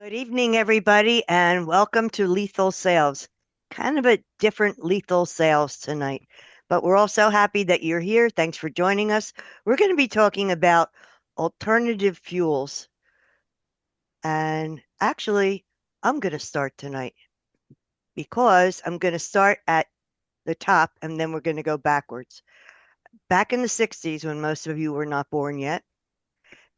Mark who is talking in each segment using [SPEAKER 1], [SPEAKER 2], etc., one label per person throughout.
[SPEAKER 1] Good evening, everybody, and welcome to Lethal Sales. Kind of a different Lethal Sales tonight, but we're all so happy that you're here. Thanks for joining us. We're going to be talking about alternative fuels. And actually, I'm going to start tonight because I'm going to start at the top and then we're going to go backwards. Back in the 60s, when most of you were not born yet,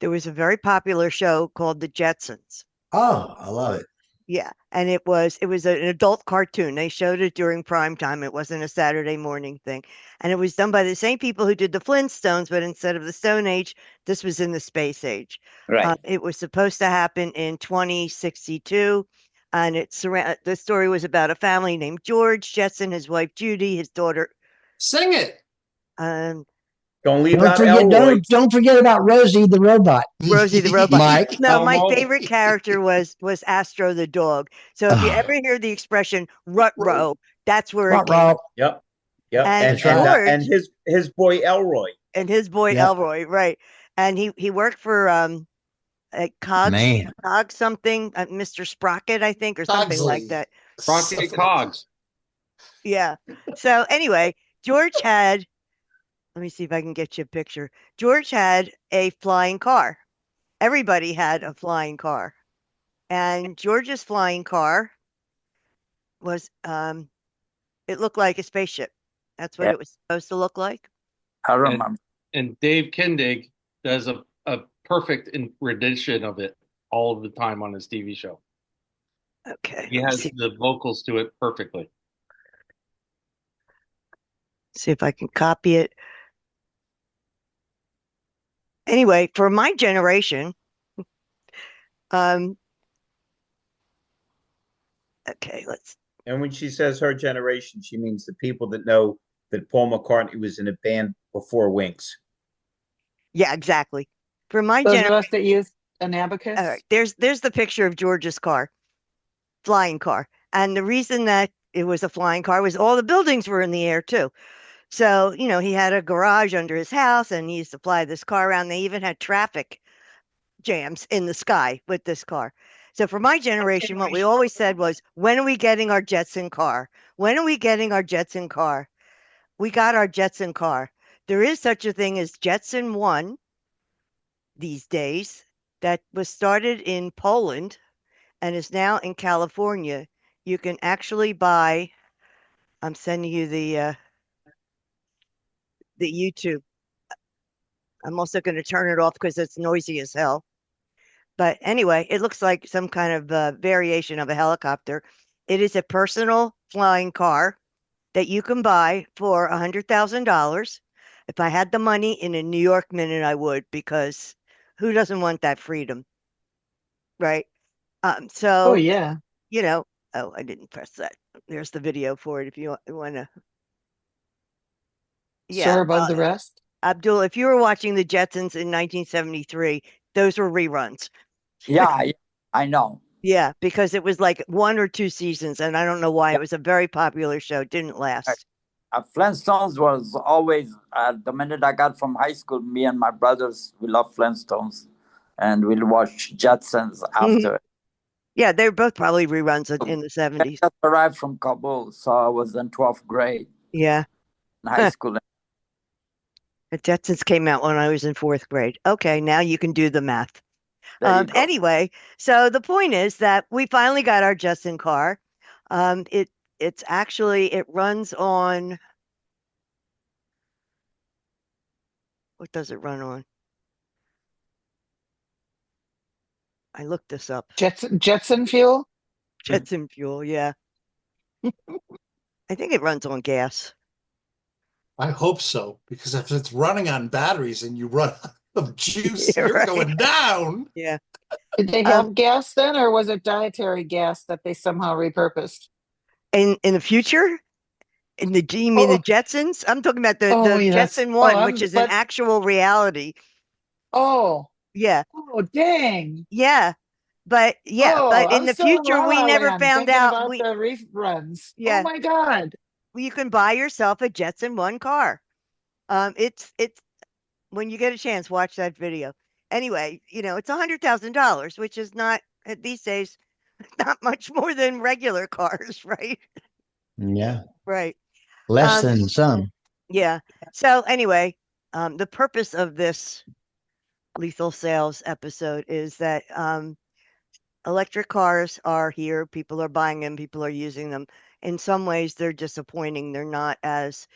[SPEAKER 1] there was a very popular show called The Jetsons.
[SPEAKER 2] Oh, I love it.
[SPEAKER 1] Yeah, and it was an adult cartoon. They showed it during prime time. It wasn't a Saturday morning thing. And it was done by the same people who did the Flintstones, but instead of the Stone Age, this was in the space age.
[SPEAKER 3] Right.
[SPEAKER 1] It was supposed to happen in 2062, and the story was about a family named George Jetson, his wife Judy, his daughter
[SPEAKER 2] Sing it.
[SPEAKER 1] um,
[SPEAKER 3] Don't leave
[SPEAKER 4] Don't
[SPEAKER 3] out
[SPEAKER 4] forget,
[SPEAKER 3] Elroy.
[SPEAKER 4] don't forget about Rosie the robot.
[SPEAKER 1] Rosie the robot.
[SPEAKER 4] Mike.
[SPEAKER 1] No, my
[SPEAKER 3] Elmo.
[SPEAKER 1] favorite character was Astro the dog. So if you
[SPEAKER 4] Oh,
[SPEAKER 1] ever hear the expression "rut row," that's where it
[SPEAKER 4] front
[SPEAKER 1] came.
[SPEAKER 4] row.
[SPEAKER 3] Yep. Yep.
[SPEAKER 1] And
[SPEAKER 4] That's right.
[SPEAKER 3] And
[SPEAKER 1] George
[SPEAKER 3] his boy Elroy.
[SPEAKER 1] and his boy
[SPEAKER 4] Yep.
[SPEAKER 1] Elroy, right? And he worked for Cogs
[SPEAKER 4] Man.
[SPEAKER 1] Cogs something, Mr. Sprocket, I think, or something like
[SPEAKER 2] Cogsley.
[SPEAKER 1] that.
[SPEAKER 5] Rocket Cogs.
[SPEAKER 1] Yeah. So anyway, George had. Let me see if I can get you a picture. George had a flying car. Everybody had a flying car, and George's flying car was it looked like a spaceship. That's what
[SPEAKER 3] Yeah,
[SPEAKER 1] it was supposed to look like.
[SPEAKER 3] I
[SPEAKER 5] And,
[SPEAKER 3] remember.
[SPEAKER 5] and Dave Kindig does a perfect rendition of it all of the time on his TV show.
[SPEAKER 1] Okay,
[SPEAKER 5] He
[SPEAKER 1] let me
[SPEAKER 5] has the vocals to it perfectly.
[SPEAKER 1] see if I can copy it. Anyway, for my generation, um, okay, let's.
[SPEAKER 3] And when she says her generation, she means the people that know that Paul McCartney was in a band before Wings.
[SPEAKER 1] Yeah, exactly. For my
[SPEAKER 6] Those of
[SPEAKER 1] generation,
[SPEAKER 6] us that use an
[SPEAKER 1] all
[SPEAKER 6] abacus.
[SPEAKER 1] right, there's the picture of George's car, flying car, and the reason that it was a flying car was all the buildings were in the air too. So he had a garage under his house, and he used to fly this car around. They even had traffic jams in the sky with this car. So for my generation, what we always said was, when are we getting our Jetson car? When are we getting our Jetson car? We got our Jetson car. There is such a thing as Jetson 1 these days that was started in Poland and is now in California. You can actually buy, I'm sending you the YouTube. I'm also going to turn it off because it's noisy as hell. But anyway, it looks like some kind of variation of a helicopter. It is a personal flying car that you can buy for $100,000. If I had the money in a New York minute, I would, because who doesn't want that freedom, right?
[SPEAKER 6] Oh
[SPEAKER 1] So,
[SPEAKER 6] yeah.
[SPEAKER 1] you know, oh, I didn't press that. There's the video for it if you want to. Yeah,
[SPEAKER 6] Sure above the rest.
[SPEAKER 1] Abdul, if you were watching the Jetsons in 1973, those were reruns.
[SPEAKER 7] Yeah, I know.
[SPEAKER 1] Yeah, because it was like one or two seasons, and I don't know why.
[SPEAKER 7] Yeah,
[SPEAKER 1] It was a very popular show. It didn't last.
[SPEAKER 7] Flintstones was always the minute I got from high school. Me and my brothers, we love Flintstones, and we'll watch Jetsons
[SPEAKER 1] Mhm.
[SPEAKER 7] after.
[SPEAKER 1] Yeah, they were both probably reruns in the
[SPEAKER 7] I
[SPEAKER 1] 70s.
[SPEAKER 7] just arrived from Kabul, so I was in 12th grade
[SPEAKER 1] Yeah.
[SPEAKER 7] in high school.
[SPEAKER 1] The Jetsons came out when I was in fourth grade. Okay, now you can do the math.
[SPEAKER 7] There you go.
[SPEAKER 1] Anyway, so the point is that we finally got our Jetson car. Um, it it's actually it runs on, what does it run on? I looked this up.
[SPEAKER 6] Jetson fuel.
[SPEAKER 1] Jetson fuel, yeah. I think it runs on gas.
[SPEAKER 2] I hope so, because if it's running on batteries and you run out of juice,
[SPEAKER 1] Yeah,
[SPEAKER 2] you're
[SPEAKER 1] right.
[SPEAKER 2] going down.
[SPEAKER 1] Yeah.
[SPEAKER 6] Did they
[SPEAKER 1] Um,
[SPEAKER 6] have gas then, or was it dietary gas that they somehow repurposed?
[SPEAKER 1] in the future, do you mean the
[SPEAKER 6] Oh,
[SPEAKER 1] Jetsons? I'm talking about the
[SPEAKER 6] oh
[SPEAKER 1] the
[SPEAKER 6] yes.
[SPEAKER 1] Jetson
[SPEAKER 6] Oh,
[SPEAKER 1] one, which is an
[SPEAKER 6] but
[SPEAKER 1] actual reality.
[SPEAKER 6] oh,
[SPEAKER 1] Yeah,
[SPEAKER 6] oh, dang.
[SPEAKER 1] yeah, but
[SPEAKER 6] Oh,
[SPEAKER 1] in
[SPEAKER 6] I'm
[SPEAKER 1] the
[SPEAKER 6] still in
[SPEAKER 1] future,
[SPEAKER 6] La
[SPEAKER 1] we
[SPEAKER 6] La
[SPEAKER 1] never
[SPEAKER 6] Land
[SPEAKER 1] found
[SPEAKER 6] thinking
[SPEAKER 1] out.
[SPEAKER 6] about the reruns. Oh
[SPEAKER 1] Yeah,
[SPEAKER 6] my God.
[SPEAKER 1] you can buy yourself a Jetson one car. It's when you get a chance, watch that video. Anyway, it's $100,000, which is not these days, not much more than regular cars, right?
[SPEAKER 4] Yeah.
[SPEAKER 1] Right.
[SPEAKER 4] Less
[SPEAKER 1] Um,
[SPEAKER 4] than some.
[SPEAKER 1] yeah. So anyway, the purpose of this lethal sales episode is that electric cars are here. People are buying them. People are using them. In some ways, they're disappointing. They're not as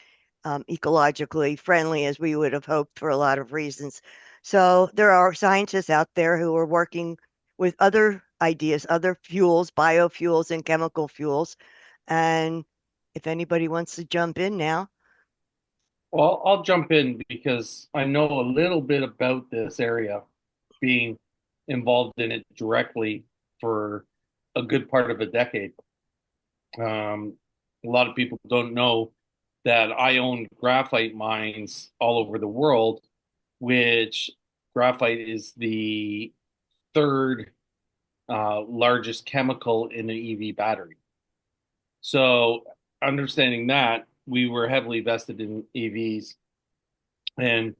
[SPEAKER 1] ecologically friendly as we would have hoped for a lot of reasons. So there are scientists out there who are working with other ideas, other fuels, biofuels, and chemical fuels. And if anybody wants to jump in now,
[SPEAKER 5] Well, I'll jump in because I know a little bit about this area, being involved in it directly for a good part of a decade. A lot of people don't know that I own graphite mines all over the world, which graphite is the third largest chemical in an EV battery. So, understanding that, we were heavily vested in EVs, and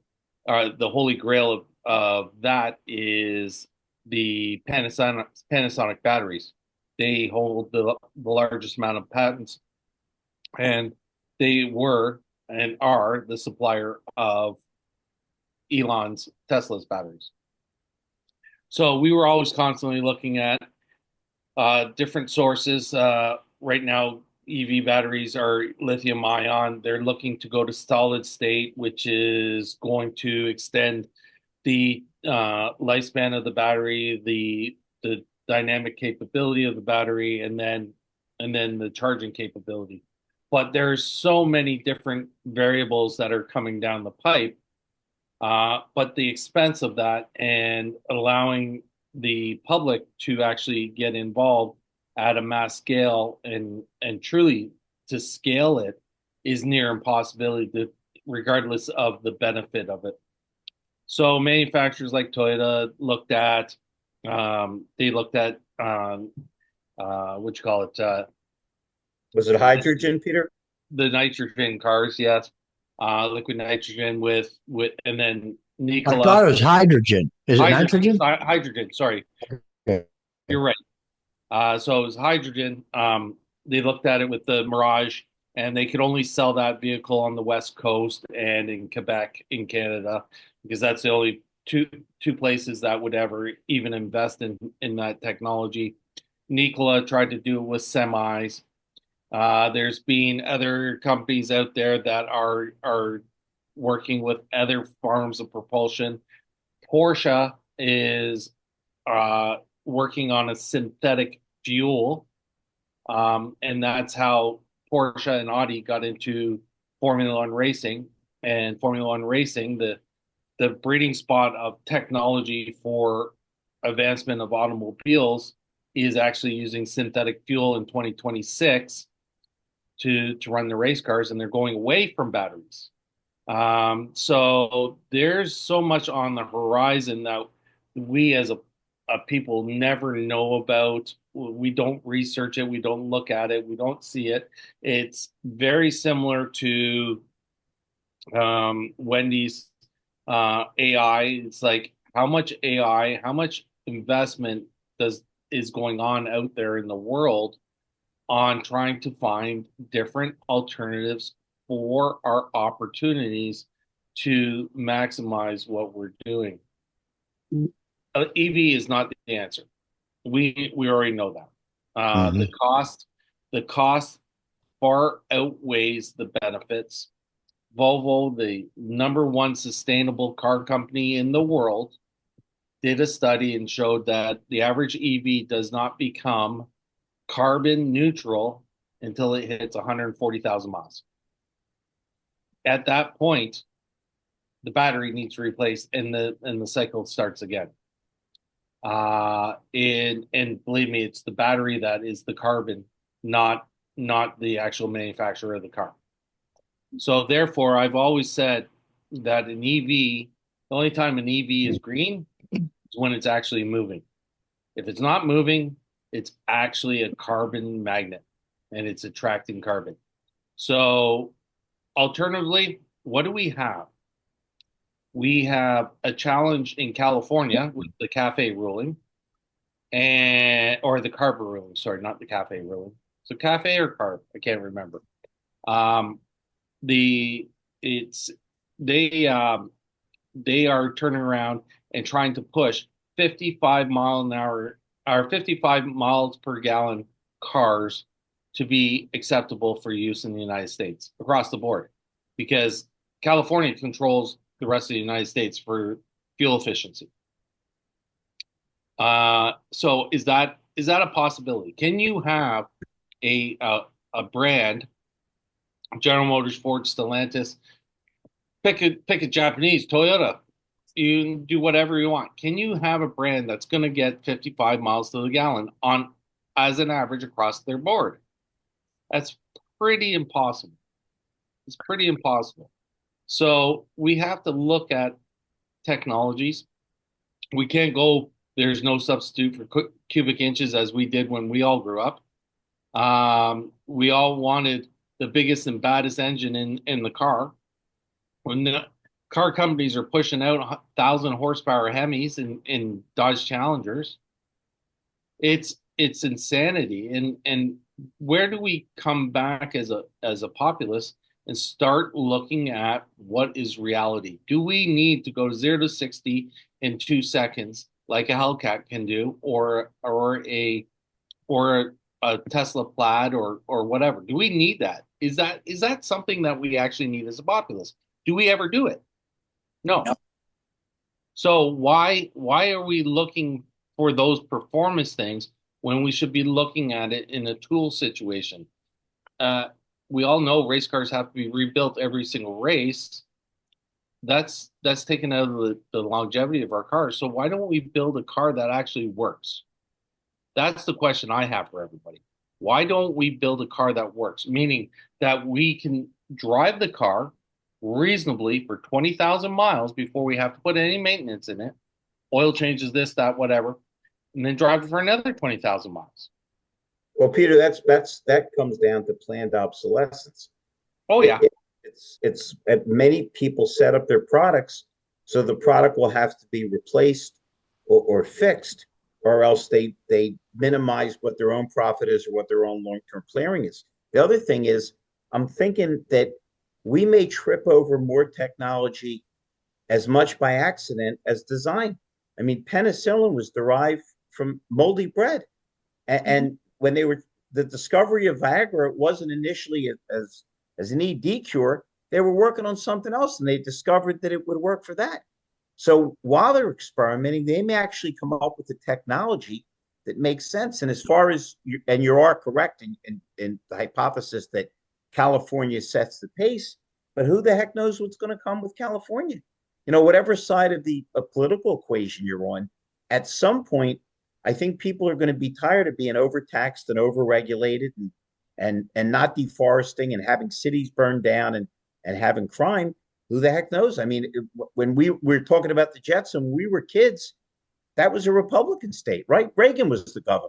[SPEAKER 5] the holy grail of that is the Panasonic batteries. They hold the largest amount of patents, and they were and are the supplier of Elon's Tesla's batteries. So we were always constantly looking at different sources. Right now, EV batteries are lithium ion. They're looking to go to solid state, which is going to extend the lifespan of the battery, the dynamic capability of the battery, and then the charging capability. But there's so many different variables that are coming down the pipe. But the expense of that and allowing the public to actually get involved at a mass scale and truly to scale it is near impossibility to, regardless of the benefit of it. So manufacturers like Toyota looked at what you call it,
[SPEAKER 3] Was it hydrogen, Peter?
[SPEAKER 5] the nitrogen cars, yes, liquid nitrogen and then
[SPEAKER 4] I
[SPEAKER 5] Nikola.
[SPEAKER 4] thought it was hydrogen. Is it nitrogen?
[SPEAKER 5] Hydrogen, sorry.
[SPEAKER 4] Okay.
[SPEAKER 5] You're right. So it was hydrogen. They looked at it with the Mirage, and they could only sell that vehicle on the West Coast and in Quebec, in Canada, because that's the only two places that would ever even invest in that technology. Nikola tried to do it with semis. There's been other companies out there that are working with other forms of propulsion. Porsche is working on a synthetic fuel, and that's how Porsche and Audi got into Formula One racing. And Formula One racing, the breeding spot of technology for advancement of automobiles, is actually using synthetic fuel in 2026 to run the race cars, and they're going away from batteries. So there's so much on the horizon that we as a people never know about. We don't research it. We don't look at it. We don't see it. It's very similar to Wendy's AI. It's like how much AI, how much investment is going on out there in the world on trying to find different alternatives for our opportunities to maximize what we're doing. EV is not the answer. We already know that. The cost far outweighs the benefits. Volvo, the number one sustainable car company in the world, did a study and showed that the average EV does not become carbon neutral until it hits 140,000 miles. At that point, the battery needs replaced and the cycle starts again. And believe me, it's the battery that is the carbon, not the actual manufacturer of the car. So therefore, I've always said that an EV, the only time an EV is green is when it's actually moving. If it's not moving, it's actually a carbon magnet and it's attracting carbon. So alternatively, what do we have? We have a challenge in California with the CAFE ruling, and or the carb ruling, sorry, not the cafe ruling. So cafe or carb, I can't remember. Um, the it's they are turning around and trying to push 55 mile an hour or 55 miles per gallon cars to be acceptable for use in the United States across the board, because California controls the rest of the United States for fuel efficiency. So is that a possibility? Can you have a brand, General Motors, Ford, Stellantis, pick a Japanese, Toyota, you can do whatever you want. Can you have a brand that's going to get 55 miles to the gallon on as an average across their board? That's pretty impossible. It's pretty impossible. So we have to look at technologies. We can't go, there's no substitute for cubic inches as we did when we all grew up. We all wanted the biggest and baddest engine in the car. When the car companies are pushing out 1,000 horsepower Hemis in Dodge Challengers, it's insanity. And where do we come back as a populace and start looking at what is reality? Do we need to go 0 to 60 in 2 seconds like a Hellcat can do, or a Tesla Plaid or whatever? Do we need that? Is that something that we actually need as a populace? Do we ever do it? No. So why are we looking for those performance things when we should be looking at it in a tool situation? We all know race cars have to be rebuilt every single race. That's taken out of the longevity of our cars. So why don't we build a car that actually works? That's the question I have for everybody. Why don't we build a car that works? Meaning that we can drive the car reasonably for 20,000 miles before we have to put any maintenance in it. Oil changes, this, that, whatever, and then drive it for another 20,000 miles.
[SPEAKER 3] Well, Peter, that comes down to planned obsolescence.
[SPEAKER 5] Oh yeah.
[SPEAKER 3] It's many people set up their products so the product will have to be replaced or fixed, or else they minimize what their own profit is or what their own long-term planning is. The other thing is, I'm thinking that we may trip over more technology as much by accident as design. I mean, penicillin was derived from moldy bread. And when the discovery of Viagra, it wasn't initially as an ED cure. They were working on something else, and they discovered that it would work for that. So while they're experimenting, they may actually come up with a technology that makes sense. And as far as you are correct in the hypothesis that California sets the pace, but who the heck knows what's going to come with California? Whatever side of the political equation you're on, at some point, I think people are going to be tired of being overtaxed and overregulated and not deforesting and having cities burned down and having crime. Who the heck knows? I mean, when we were talking about the Jetson, when we were kids, that was a Republican state, right? Reagan was the governor.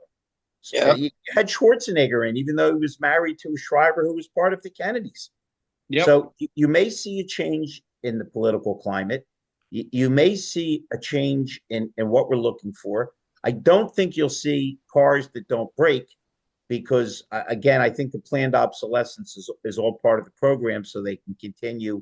[SPEAKER 7] Yeah.
[SPEAKER 3] You had Schwarzenegger in, even though he was married to a Shriver who was part of the Kennedys.
[SPEAKER 5] Yep.
[SPEAKER 3] So you may see a change in the political climate. You may see a change in what we're looking for. I don't think you'll see cars that don't break because, again, I think the planned obsolescence is all part of the program so they can continue,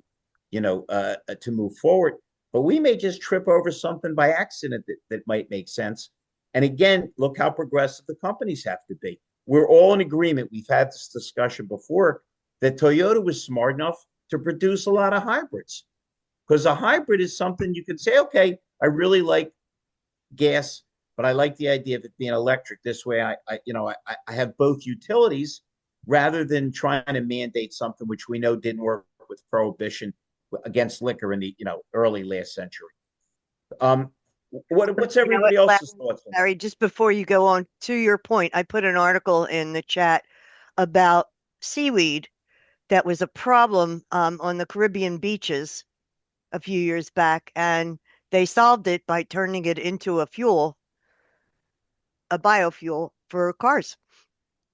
[SPEAKER 3] to move forward. But we may just trip over something by accident that might make sense. And again, look how progressive the companies have to be. We're all in agreement. We've had this discussion before that Toyota was smart enough to produce a lot of hybrids, because a hybrid is something you could say, okay, I really like gas, but I like the idea of it being electric. This way, I have both utilities rather than trying to mandate something which we know didn't work with prohibition against liquor in the early last century. What's everybody else's thoughts on that?
[SPEAKER 1] Larry, just before you go on, to your point, I put an article in the chat about seaweed that was a problem on the Caribbean beaches a few years back, and they solved it by turning it into a biofuel for cars.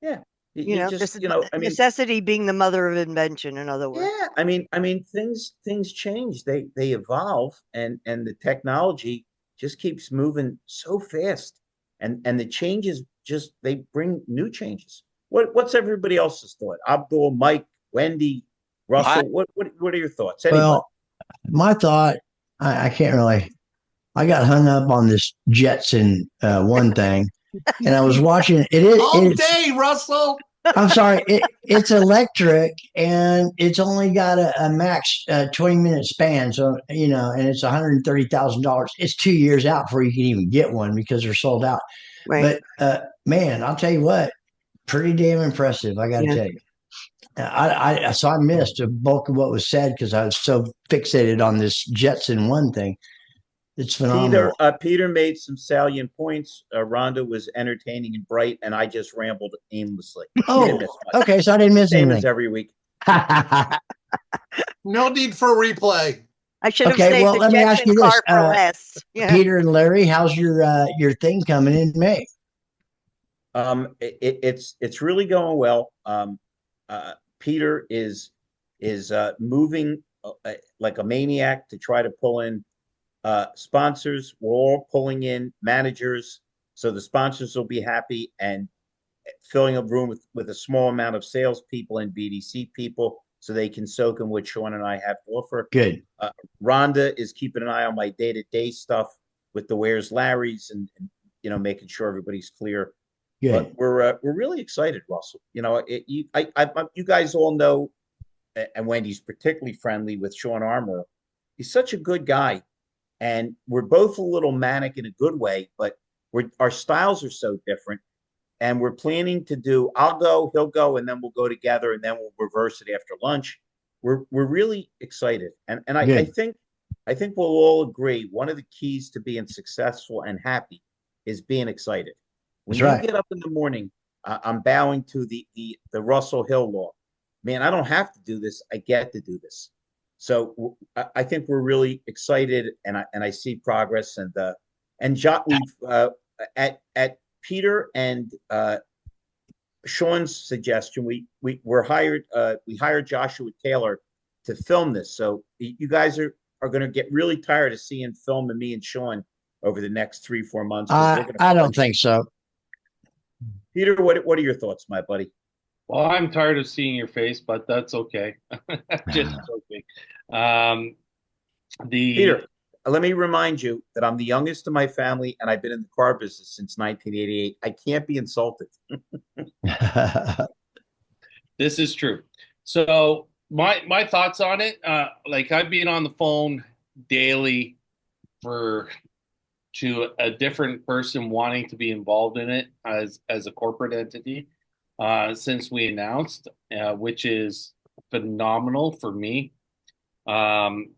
[SPEAKER 3] Yeah.
[SPEAKER 1] Necessity being the mother of invention, in other words.
[SPEAKER 3] Yeah, I mean, things change. They evolve, and the technology just keeps moving so fast. and the changes just they bring new changes. What's everybody else's thought? Abdul, Mike, Wendy, Russell, what are your thoughts? Anybody?
[SPEAKER 4] Well, my thought, I can't really. I got hung up on this Jetson one thing, and I was watching.
[SPEAKER 2] All day, Russell.
[SPEAKER 4] I'm sorry. It's electric, and it's only got a max 20-minute span. So and it's $130,000. It's 2 years out before you can even get one because they're sold out.
[SPEAKER 1] Right.
[SPEAKER 4] But man, I'll tell you what, pretty damn impressive. I got to tell you. So I missed a bulk of what was said because I was so fixated on this Jetson one thing. It's phenomenal.
[SPEAKER 3] Peter made some salient points. Rhonda was entertaining and bright, and I just rambled aimlessly.
[SPEAKER 4] Oh, okay. So I didn't miss
[SPEAKER 3] Same
[SPEAKER 4] anything.
[SPEAKER 3] as every week.
[SPEAKER 2] No need for a replay.
[SPEAKER 1] I should have
[SPEAKER 4] Okay,
[SPEAKER 1] saved
[SPEAKER 4] well,
[SPEAKER 1] the
[SPEAKER 4] let me ask
[SPEAKER 1] Jetson
[SPEAKER 4] you this,
[SPEAKER 1] car for last. Yeah.
[SPEAKER 4] Peter and Larry, how's your thing coming in May?
[SPEAKER 3] It's really going well. Peter is moving like a maniac to try to pull in sponsors. We're all pulling in managers, so the sponsors will be happy, and filling a room with a small amount of salespeople and BDC people so they can soak in what Sean and I have to offer.
[SPEAKER 4] Good.
[SPEAKER 3] Rhonda is keeping an eye on my day-to-day stuff with the Where's Larry's and making sure everybody's clear.
[SPEAKER 4] Good.
[SPEAKER 3] But we're really excited, Russell. You guys all know, and Wendy's particularly friendly with Sean Armour. He's such a good guy, and we're both a little manic in a good way, but our styles are so different. And we're planning to do, I'll go, he'll go, and then we'll go together, and then we'll reverse it after lunch. We're really excited. And I think we'll all agree one of the keys to being successful and happy is being excited. When you get up in the morning, I'm bowing to the Russell Hill law. Man, I don't have to do this. I get to do this. So I think we're really excited, and I see progress. And we've at Peter and Sean's suggestion, we hired Joshua Taylor to film this. So you guys are going to get really tired of seeing film of me and Sean over the next 3-4 months.
[SPEAKER 4] I don't think so.
[SPEAKER 3] Peter, what are your thoughts, my buddy?
[SPEAKER 5] Well, I'm tired of seeing your face, but that's okay. Just joking.
[SPEAKER 3] Peter, let me remind you that I'm the youngest of my family, and I've been in the car business since 1988. I can't be insulted.
[SPEAKER 5] This is true. So my thoughts on it, like I've been on the phone daily to a different person wanting to be involved in it as a corporate entity since we announced, which is phenomenal for me. I'm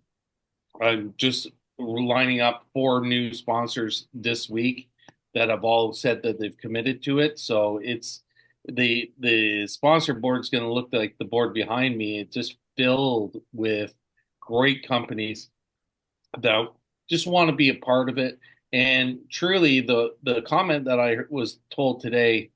[SPEAKER 5] just lining up 4 new sponsors this week that have all said that they've committed to it. So it's the sponsor board is going to look like the board behind me. It's just filled with great companies that just want to be a part of it. And truly, the comment that I was told today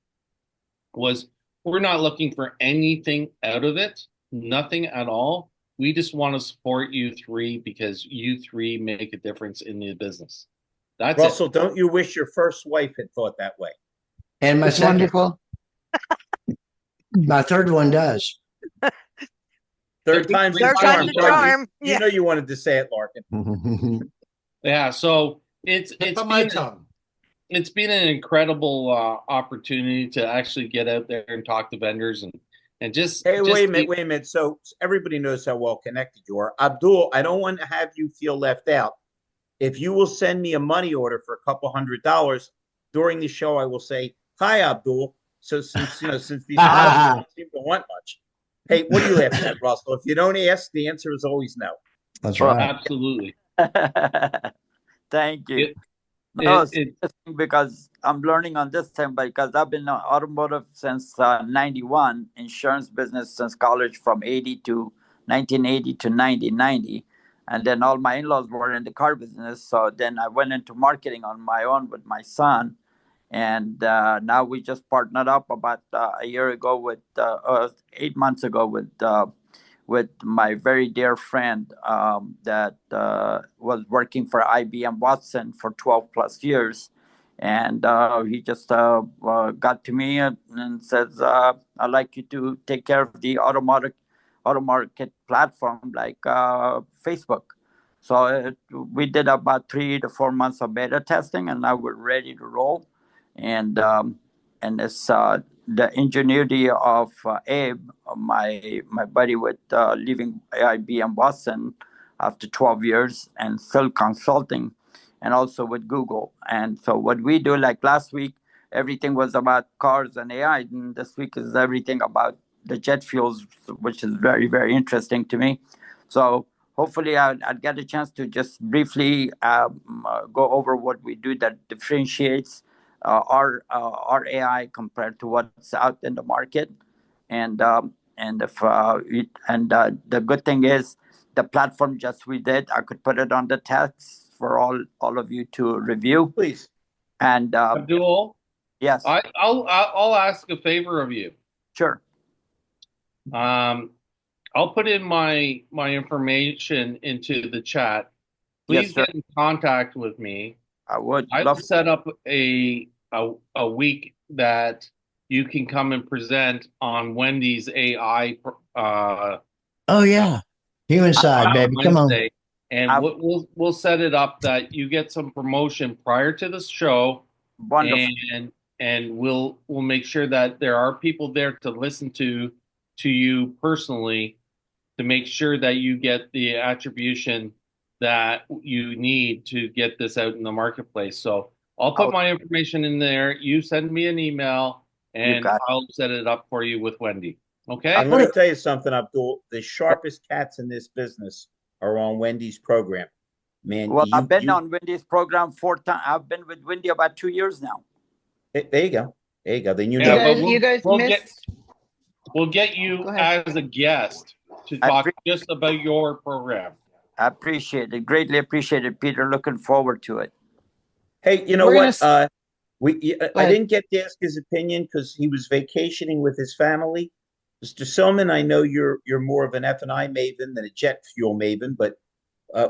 [SPEAKER 5] was, we're not looking for anything out of it, nothing at all. We just want to support you 3 because you 3 make a difference in the business. That's
[SPEAKER 3] Russell, don't you wish your first wife had thought that way?
[SPEAKER 4] And my
[SPEAKER 6] It's
[SPEAKER 4] second,
[SPEAKER 6] wonderful.
[SPEAKER 4] my third one does.
[SPEAKER 3] Third time's the
[SPEAKER 1] Third time's the charm.
[SPEAKER 3] You know you wanted to say it, Larkin.
[SPEAKER 5] Yeah, so it's
[SPEAKER 2] on my tongue.
[SPEAKER 5] It's been an incredible opportunity to actually get out there and talk to vendors and just.
[SPEAKER 3] Hey,
[SPEAKER 5] just
[SPEAKER 3] wait a minute. So everybody knows how well connected you are. Abdul, I don't want to have you feel left out. If you will send me a money order for a couple $100 during the show, I will say, "Hi, Abdul." So since these guys don't seem to want much. Hey, what are you laughing at, Russell? If you don't ask, the answer is always no.
[SPEAKER 4] That's right.
[SPEAKER 5] Absolutely.
[SPEAKER 7] Thank you. Because I'm learning on this thing, because I've been in automotive since 91, insurance business since college from 1980 to 1990. And then all my in-laws were in the car business. So then I went into marketing on my own with my son. And now we just partnered up about a year ago 8 months ago with my very dear friend that was working for IBM Watson for 12 plus years. And he just got to me and says, "I'd like you to take care of the auto market platform like Facebook." So we did about 3 to 4 months of beta testing, and now we're ready to roll. And it's the ingenuity of Abe, my buddy, with leaving AIB in Boston after 12 years and still consulting, and also with Google. And so what we do, like last week, everything was about cars and AI, and this week is everything about the jet fuels, which is very, very interesting to me. So hopefully I'd get a chance to just briefly go over what we do that differentiates our AI compared to what's out in the market. And if the good thing is the platform just we did, I could put it on the text for all of you to review.
[SPEAKER 3] Please.
[SPEAKER 7] And
[SPEAKER 5] Abdul,
[SPEAKER 7] yes,
[SPEAKER 5] I'll ask a favor of you.
[SPEAKER 7] sure.
[SPEAKER 5] I'll put in my information into the chat.
[SPEAKER 7] Yes,
[SPEAKER 5] Please
[SPEAKER 7] sir.
[SPEAKER 5] get in contact with me.
[SPEAKER 7] I would
[SPEAKER 5] I will
[SPEAKER 7] love
[SPEAKER 5] set up a week that you can come and present on Wendy's AI
[SPEAKER 4] Oh yeah, human side, baby. Come on.
[SPEAKER 5] Wednesday, and we'll set it up that you get some promotion prior to the show,
[SPEAKER 7] wonderful.
[SPEAKER 5] and we'll make sure that there are people there to listen to you personally, to make sure that you get the attribution that you need to get this out in the marketplace. So I'll put my information in there. You send me an email, and I'll set it up for you with Wendy. Okay?
[SPEAKER 3] I'm going to tell you something, Abdul. The sharpest cats in this business are on Wendy's program. Man,
[SPEAKER 7] Well, I've been on Wendy's program 4 times. I've been with Wendy about 2 years now.
[SPEAKER 3] There you go. There you go. Then you
[SPEAKER 5] Yeah,
[SPEAKER 3] know.
[SPEAKER 5] but
[SPEAKER 6] You guys missed.
[SPEAKER 5] We'll get you
[SPEAKER 6] Go ahead.
[SPEAKER 5] as a guest to talk just about your program.
[SPEAKER 7] I appreciate it. Greatly appreciate it, Peter. Looking forward to it.
[SPEAKER 3] Hey, you know
[SPEAKER 6] We're
[SPEAKER 3] what?
[SPEAKER 6] gonna
[SPEAKER 3] I didn't get to ask his opinion because he was vacationing with his family. Mr. Silman, I know you're more of an F&I maven than a jet fuel maven, but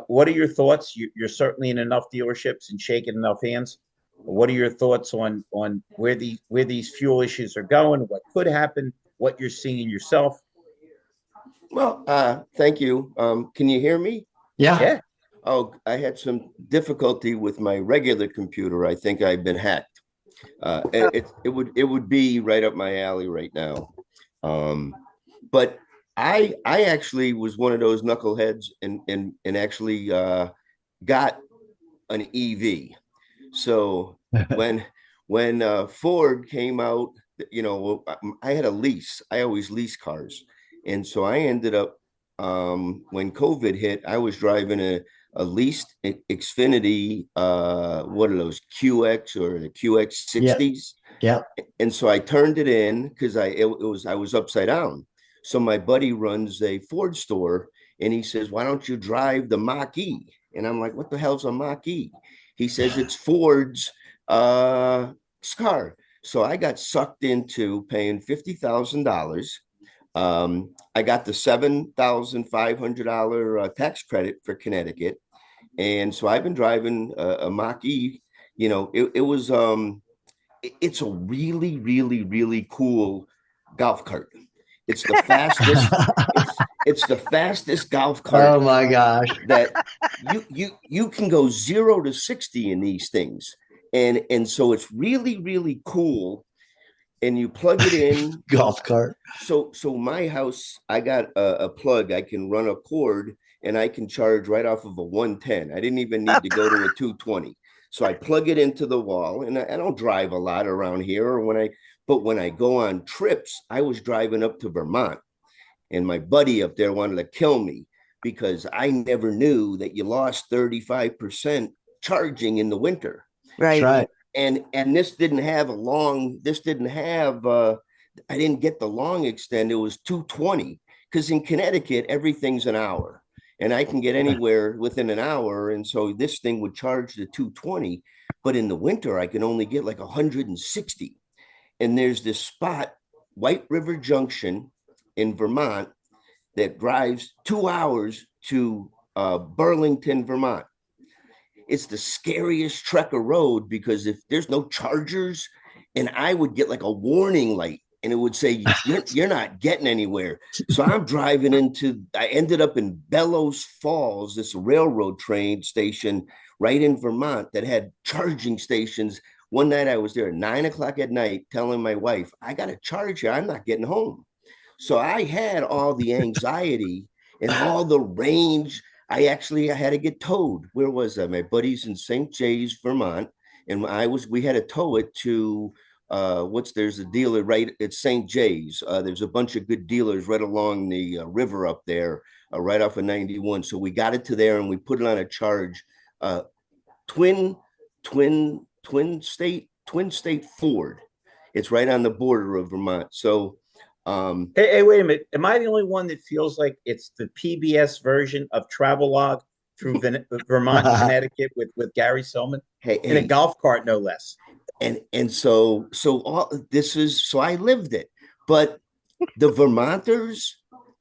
[SPEAKER 3] what are your thoughts? You're certainly in enough dealerships and shaking enough hands. What are your thoughts on where these fuel issues are going? What could happen? What you're seeing yourself?
[SPEAKER 8] Well, thank you. Can you hear me?
[SPEAKER 4] Yeah.
[SPEAKER 3] Yeah.
[SPEAKER 8] Oh, I had some difficulty with my regular computer. I think I've been hacked. It would be right up my alley right now. But I actually was one of those knuckleheads and actually got an EV. So when Ford came out, you know, I had a lease. I always lease cars, and so I ended up when COVID hit, I was driving a leased Xfinity. What are those, QX or the QX60s?
[SPEAKER 4] Yeah.
[SPEAKER 8] And so I turned it in because I was upside down. So my buddy runs a Ford store, and he says, "Why don't you drive the Mach-E?" And I'm like, "What the hell's a Mach-E?" He says it's Ford's car. So I got sucked into paying $50,000. I got the $7,500 tax credit for Connecticut, and so I've been driving a Mach-E. You know, it's a really, really, really cool golf cart. It's the fastest. it's the fastest golf cart.
[SPEAKER 4] Oh my gosh!
[SPEAKER 8] That you can go 0 to 60 in these things, and so it's really, really cool. And you plug it in.
[SPEAKER 4] Golf cart.
[SPEAKER 8] So my house, I got a plug. I can run a cord, and I can charge right off of a 110. I didn't even need to go to a 220. So I plug it into the wall, and I don't drive a lot around here. Or but when I go on trips, I was driving up to Vermont, and my buddy up there wanted to kill me because I never knew that you lost 35% charging in the winter.
[SPEAKER 1] Right.
[SPEAKER 4] That's right.
[SPEAKER 8] And this didn't have I didn't get the long extend. It was 220 because in Connecticut, everything's an hour and I can get anywhere within an hour. And so this thing would charge the 220, but in the winter, I can only get like 160. And there's this spot, White River Junction in Vermont, that drives 2 hours to Burlington, Vermont. it's the scariest trek of road because if there's no chargers, and I would get like a warning light and it would say you're not getting anywhere. So I'm driving I ended up in Bellows Falls, this railroad train station right in Vermont that had charging stations. One night I was there at 9 o'clock at night telling my wife, I got to charge here. I'm not getting home. So I had all the anxiety and all the range. I had to get towed. Where was I? My buddies in St. Jays, Vermont. And we had to tow it to there's a dealer right at St. Jay's. There's a bunch of good dealers right along the river up there, right off of 91. So we got it to there and we put it on a charge. Twin State Ford. It's right on the border of Vermont. So
[SPEAKER 3] hey, wait a minute. Am I the only one that feels like it's the PBS version of Travelog through Vermont and Connecticut with Gary Silman in a golf cart, no less?
[SPEAKER 8] And so all this is, so I lived it. But the Vermonters,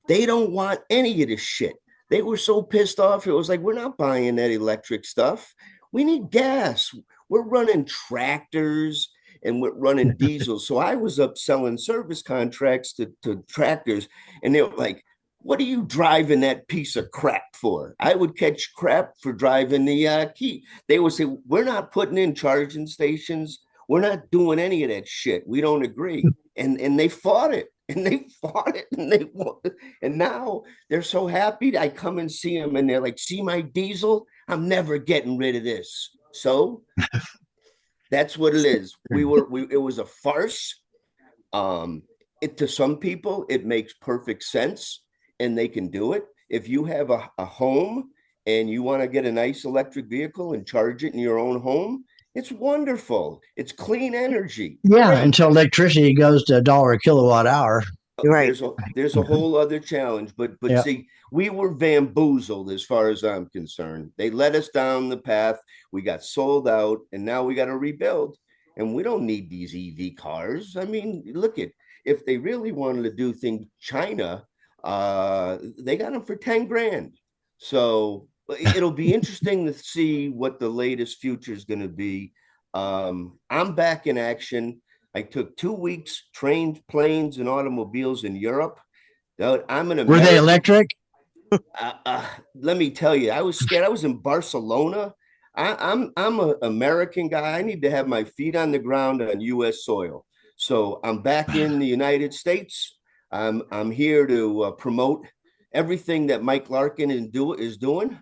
[SPEAKER 8] they don't want any of this shit. They were so pissed off. It was like, we're not buying that electric stuff. We need gas. We're running tractors and we're running diesel. So I was up selling service contracts to tractors, and they were like, what are you driving that piece of crap for? I would catch crap for driving the key. They would say, we're not putting in charging stations. We're not doing any of that shit. We don't agree. And they fought it. And they fought it. And now they're so happy. I come and see them and they're like, see my diesel? I'm never getting rid of this. So that's what it is. It was a farce. To some people, it makes perfect sense and they can do it. If you have a home and you want to get a nice electric vehicle and charge it in your own home, it's wonderful. It's clean energy.
[SPEAKER 4] Yeah, great. Until electricity goes to $1 a kilowatt hour.
[SPEAKER 1] Right.
[SPEAKER 8] There's a whole other challenge, but yeah. See, we were bamboozled as far as I'm concerned. They led us down the path. We got sold out, and now we got to rebuild. And we don't need these EV cars. I mean, look at, if they really wanted to do things, China, they got them for 10 grand. So it'll be interesting to see what the latest future is going to be. I'm back in action. I took 2 weeks, trained planes and automobiles in Europe. I'm an American.
[SPEAKER 4] Were they electric?
[SPEAKER 8] Let me tell you, I was scared. I was in Barcelona. I'm an American guy. I need to have my feet on the ground on U.S. soil. So I'm back in the United States. I'm here to promote everything that Mike Larkin is doing,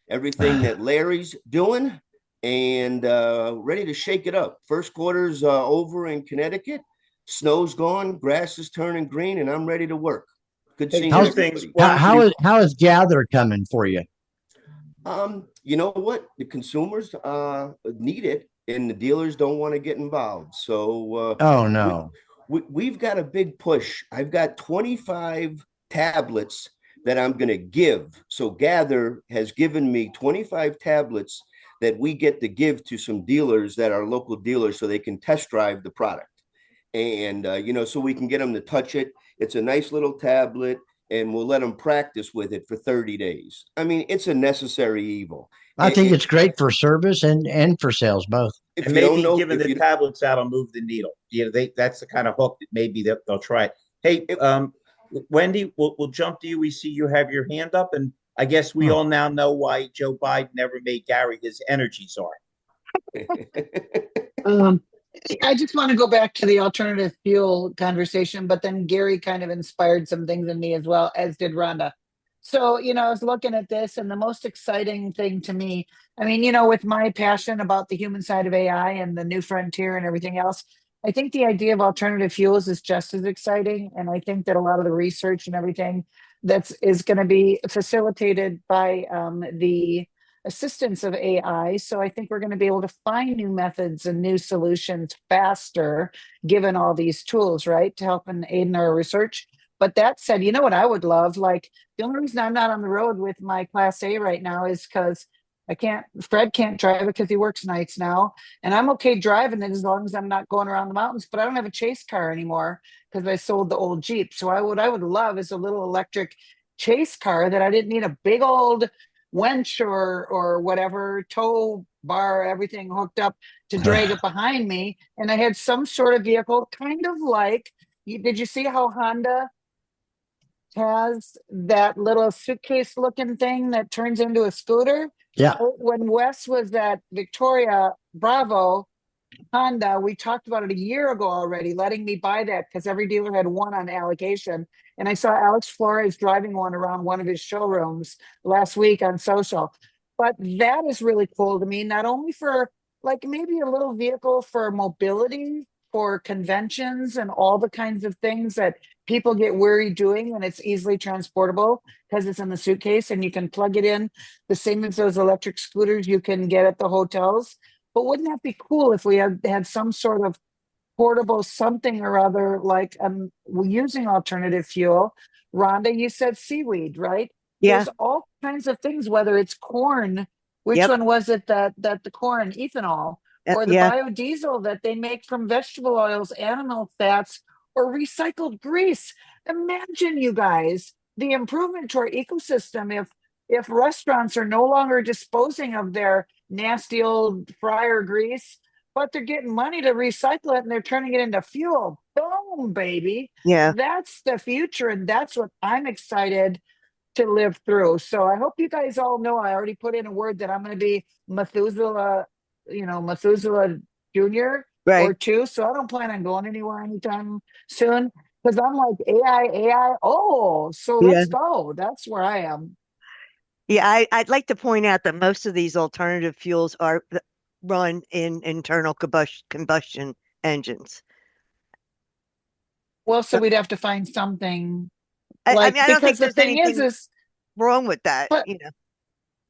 [SPEAKER 8] everything that Larry's doing, and ready to shake it up. First quarter's over in Connecticut. Snow's gone, grass is turning green, and I'm ready to work. Good seeing you.
[SPEAKER 4] How is Gather coming for you?
[SPEAKER 8] You know what? The consumers need it, and the dealers don't want to get involved. So,
[SPEAKER 4] oh no,
[SPEAKER 8] we've got a big push. I've got 25 tablets that I'm going to give. So Gather has given me 25 tablets that we get to give to some dealers that are local dealers so they can test drive the product. And, so we can get them to touch it. It's a nice little tablet, and we'll let them practice with it for 30 days. I mean, it's a necessary evil.
[SPEAKER 4] I think it's great for service and for sales, both.
[SPEAKER 3] And maybe giving the tablets out will move the needle. That's the kind of hook that maybe they'll try it. Hey, Wendy, we'll jump to you. We see you have your hand up, and I guess we all now know why Joe Biden never made Gary his energy czar.
[SPEAKER 6] I just want to go back to the alternative fuel conversation, but then Gary kind of inspired some things in me as well, as did Rhonda. So, I was looking at this, and the most exciting thing to me, I mean, with my passion about the human side of AI and the new frontier and everything else, I think the idea of alternative fuels is just as exciting. And I think that a lot of the research and everything is going to be facilitated by the assistance of AI. So I think we're going to be able to find new methods and new solutions faster, given all these tools, right, to help and aid in our research. But that said, you know what I would love? Like, the only reason I'm not on the road with my Class A right now is because Fred can't drive it because he works nights now. And I'm okay driving it as long as I'm not going around the mountains, but I don't have a chase car anymore because I sold the old Jeep. So what I would love is a little electric chase car that I didn't need a big old winch or whatever tow bar, everything hooked up to drag it behind me, and I had some sort of vehicle, kind of like. Did you see how Honda has that little suitcase looking thing that turns into a scooter?
[SPEAKER 4] Yeah.
[SPEAKER 6] When Wes was at Victoria Bravo Honda, we talked about it a year ago already, letting me buy that because every dealer had one on allocation. And I saw Alex Flores driving one around one of his showrooms last week on social. But that is really cool to me, not only for like maybe a little vehicle for mobility, for conventions and all the kinds of things that people get weary doing, and it's easily transportable because it's in the suitcase and you can plug it in the same as those electric scooters you can get at the hotels. But wouldn't that be cool if we had some sort of portable something or other, like using alternative fuel? Rhonda, you said seaweed, right?
[SPEAKER 1] Yeah.
[SPEAKER 6] There's all kinds of things, whether it's corn, which
[SPEAKER 1] Yep.
[SPEAKER 6] one was it that the corn, ethanol, or the
[SPEAKER 1] Yeah.
[SPEAKER 6] biodiesel that they make from vegetable oils, animal fats, or recycled grease. Imagine, you guys, the improvement to our ecosystem if restaurants are no longer disposing of their nasty old fryer grease, but they're getting money to recycle it and they're turning it into fuel. Boom, baby.
[SPEAKER 1] Yeah.
[SPEAKER 6] That's the future. And that's what I'm excited to live through. So I hope you guys all know I already put in a word that I'm going to be Methuselah, Methuselah Jr. or
[SPEAKER 1] Right.
[SPEAKER 6] two. So I don't plan on going anywhere anytime soon because I'm like AI, AI. Oh, so
[SPEAKER 1] Yeah.
[SPEAKER 6] let's go. That's where I am.
[SPEAKER 1] Yeah. I'd like to point out that most of these alternative fuels are run in internal combustion engines.
[SPEAKER 6] Well, so we'd have to find something
[SPEAKER 1] I
[SPEAKER 6] like,
[SPEAKER 1] mean, I don't
[SPEAKER 6] because
[SPEAKER 1] think
[SPEAKER 6] the
[SPEAKER 1] there's
[SPEAKER 6] thing
[SPEAKER 1] anything
[SPEAKER 6] is,
[SPEAKER 1] wrong with that,
[SPEAKER 6] but
[SPEAKER 1] you know.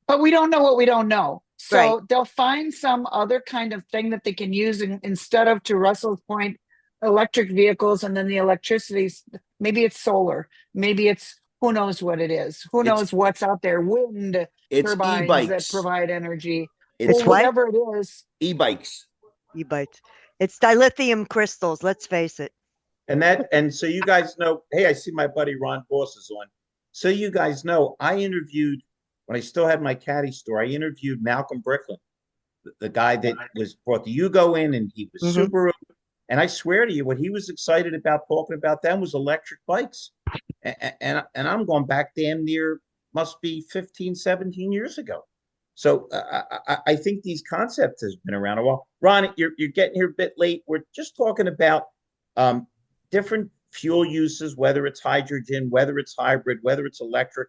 [SPEAKER 6] but we don't know what we don't know.
[SPEAKER 1] Right.
[SPEAKER 6] So they'll find some other kind of thing that they can use instead of, to Russell's point, electric vehicles and then the electricity. Maybe it's solar. Maybe it's, who knows what it is. Who
[SPEAKER 8] It's
[SPEAKER 6] knows what's out there? Wind
[SPEAKER 8] it's
[SPEAKER 6] turbines that
[SPEAKER 8] e-bikes.
[SPEAKER 6] provide energy.
[SPEAKER 8] It's
[SPEAKER 1] It's
[SPEAKER 6] Well,
[SPEAKER 1] what?
[SPEAKER 6] whatever it is.
[SPEAKER 8] e-bikes.
[SPEAKER 1] E-bites. It's dilithium crystals, let's face it.
[SPEAKER 3] And so you guys know, hey, I see my buddy Ron Boss is on. So you guys know, I interviewed, when I still had my caddy store, I interviewed Malcolm Bricklin, the guy that was brought the Yugo in, and he was
[SPEAKER 1] Mhm.
[SPEAKER 3] Subaru. And I swear to you, what he was excited about talking about then was electric bikes. And I'm going back damn near, must be 15, 17 years ago. So I think these concepts has been around a while. Ron, you're getting here a bit late. We're just talking about um, different fuel uses, whether it's hydrogen, whether it's hybrid, whether it's electric.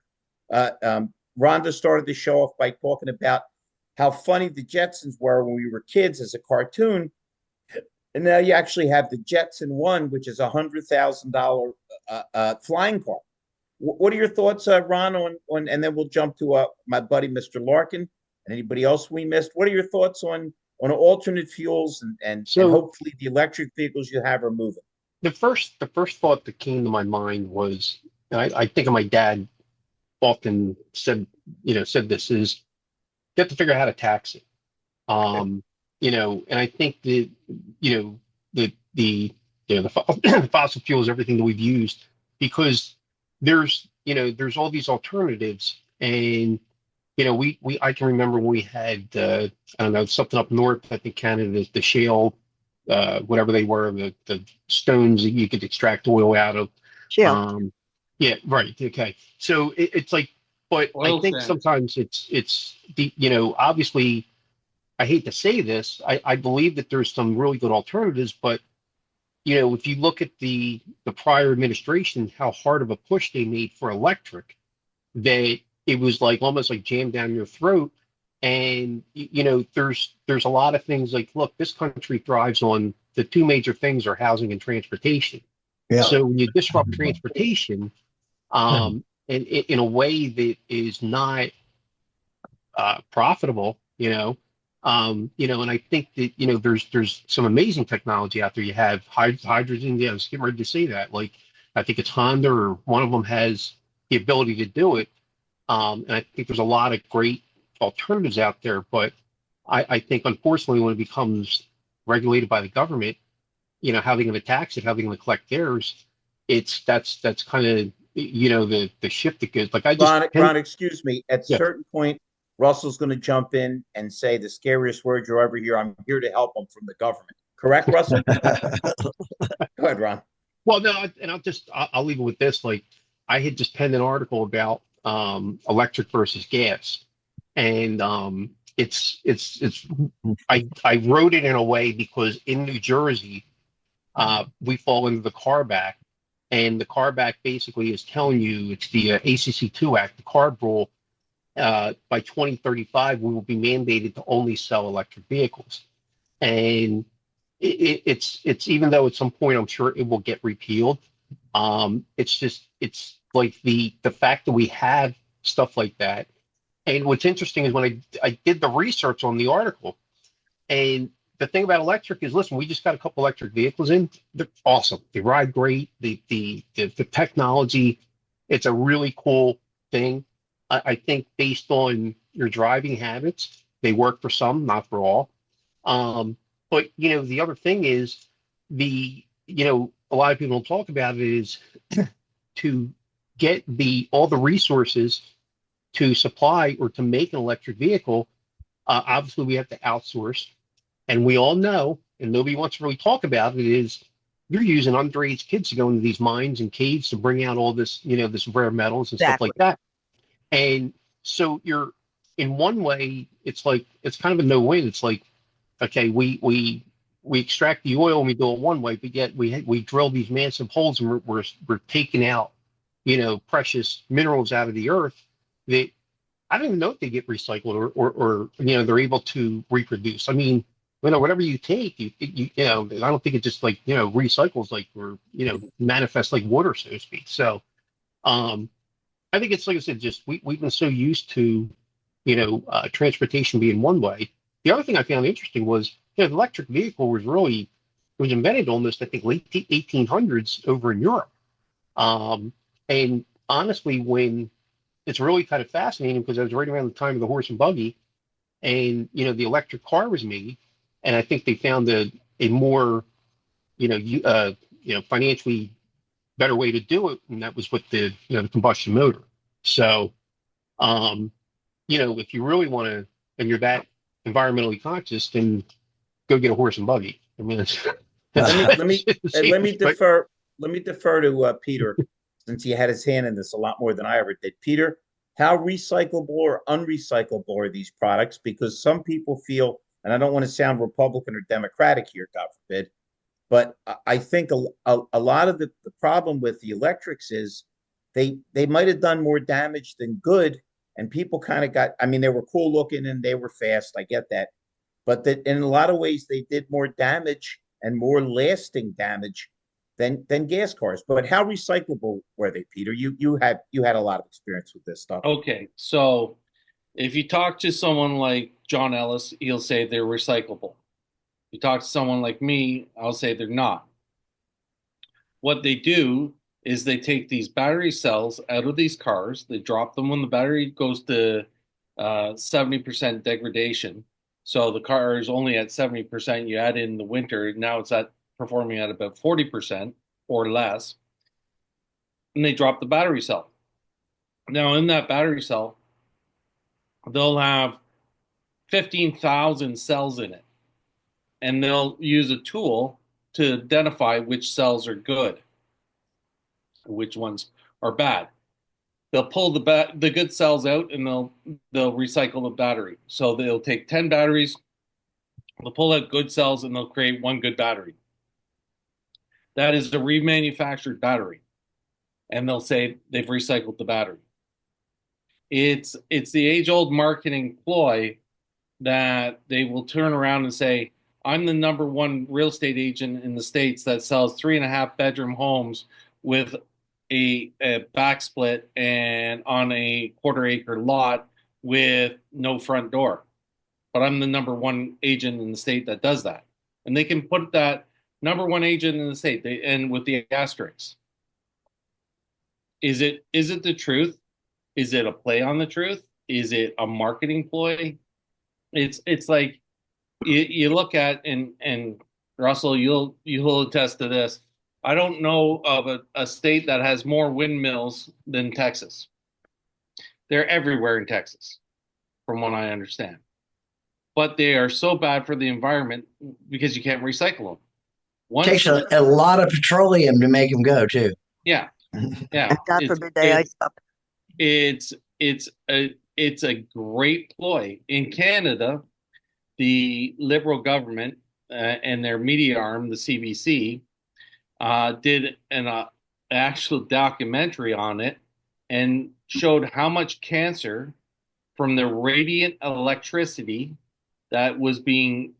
[SPEAKER 3] Rhonda started the show off by talking about how funny the Jetsons were when we were kids as a cartoon. And now you actually have the Jetson One, which is $100,000 flying car. What are your thoughts, Ron, on? And then we'll jump to my buddy, Mr. Larkin, and anybody else we missed. What are your thoughts on alternate fuels and
[SPEAKER 9] So
[SPEAKER 3] hopefully the electric vehicles you have are moving?
[SPEAKER 9] the first thought that came to my mind was, and I think of my dad often said this is you have to figure out how to tax it. And I think that, the fossil fuels, everything that we've used, because there's all these alternatives. And I can remember when we had I don't know, something up north, I think Canada, the shale, whatever they were, the stones that you could extract oil out of.
[SPEAKER 1] Chill.
[SPEAKER 9] Yeah, right. Okay. So it's like, but I
[SPEAKER 5] Oil
[SPEAKER 9] think
[SPEAKER 5] sands.
[SPEAKER 9] sometimes it's the, obviously, I hate to say this, I believe that there's some really good alternatives, but if you look at the prior administration, how hard of a push they made for electric, that it was like almost like jammed down your throat. And there's a lot of things like, look, this country thrives on the two major things are housing and transportation.
[SPEAKER 4] Yeah.
[SPEAKER 9] So when you disrupt transportation, and in a way that is not profitable, and I think that there's some amazing technology out there. You have hydrogen. Yeah, I was getting ready to say that. Like, I think it's Honda or one of them has the ability to do it. And I think there's a lot of great alternatives out there. But I think, unfortunately, when it becomes regulated by the government, how they're going to tax it, how they're going to collect theirs, that's kind of the shift that goes. Like,
[SPEAKER 3] Ron, excuse me. At
[SPEAKER 9] yeah.
[SPEAKER 3] certain point, Russell's going to jump in and say the scariest word you'll ever hear. I'm here to help them from the government. Correct, Russell? Go ahead, Ron.
[SPEAKER 9] Well, no, and I'll leave it with this. Like, I had just penned an article about electric versus gas, and it's I wrote it in a way because in New Jersey, we fall into the carback, and the carback basically is telling you it's the ACC2 Act, the CARB rule. By 2035, we will be mandated to only sell electric vehicles, and it's even though at some point I'm sure it will get repealed. It's like the fact that we have stuff like that. And what's interesting is when I did the research on the article, and the thing about electric is, listen, we just got a couple electric vehicles in. They're awesome. They ride great. The technology, it's a really cool thing. I think based on your driving habits, they work for some, not for all. But the other thing is a lot of people don't talk about it is to get all the resources to supply or to make an electric vehicle. Obviously, we have to outsource, and we all know, and nobody wants to really talk about it, is you're using underage kids to go into these mines and caves to bring out all this, this rare metals and stuff like that. And so you're, in one way, it's like, it's kind of a no-win. It's like, okay, we extract the oil and we do it one way, but yet we drill these massive holes and we're taking out, precious minerals out of the earth that I don't even know if they get recycled or they're able to reproduce. I mean, whatever you take, I don't think it just like, recycles like, or, manifests like water, so to speak. So, I think it's like I said, just we've been so used to, transportation being one way. The other thing I found interesting was, the electric vehicle was invented almost, I think, late 1800s over in Europe. And honestly, when it's really kind of fascinating because I was right around the time of the horse and buggy, and the electric car was made, and I think they found a more, financially better way to do it, and that was with the the combustion motor. So, if you really want to, and you're that environmentally conscious, then go get a horse and buggy. I mean,
[SPEAKER 3] let me defer to Peter, since he had his hand in this a lot more than I ever did. Peter, how recyclable or unrecyclable are these products? Because some people feel, and I don't want to sound Republican or Democratic here, God forbid, but I think a lot of the problem with the electrics is they might have done more damage than good, and people kind of got, I mean, they were cool looking and they were fast. I get that. But that in a lot of ways, they did more damage and more lasting damage than gas cars. But how recyclable were they, Peter? You had a lot of experience with this stuff.
[SPEAKER 5] Okay, so if you talk to someone like John Ellis, he'll say they're recyclable. You talk to someone like me, I'll say they're not. What they do is they take these battery cells out of these cars, they drop them when the battery goes to 70% degradation. So the car is only at 70%. You add in the winter, now it's performing at about 40% or less. And they drop the battery cell. Now, in that battery cell, they'll have 15,000 cells in it. And they'll use a tool to identify which cells are good, which ones are bad. They'll pull the good cells out and they'll recycle the battery. So they'll take 10 batteries, they'll pull out good cells, and they'll create one good battery. That is the remanufactured battery. And they'll say they've recycled the battery. It's the age-old marketing ploy that they will turn around and say, I'm the number one real estate agent in the States that sells 3.5-bedroom homes with a back split and on a quarter-acre lot with no front door. But I'm the number one agent in the state that does that. And they can put that number one agent in the state, and with the asterisks. Is it the truth? Is it a play on the truth? Is it a marketing ploy? It's like you look at, and Russell, you'll attest to this. I don't know of a state that has more windmills than Texas. They're everywhere in Texas. from what I understand. But they are so bad for the environment because you can't recycle them.
[SPEAKER 4] Takes a lot of petroleum to make them go too.
[SPEAKER 5] Yeah, yeah.
[SPEAKER 1] And God forbid they ice up.
[SPEAKER 5] It's a great ploy. In Canada, the Liberal government and their media arm, the CBC, did an actual documentary on it and showed how much cancer from the radiant electricity that was being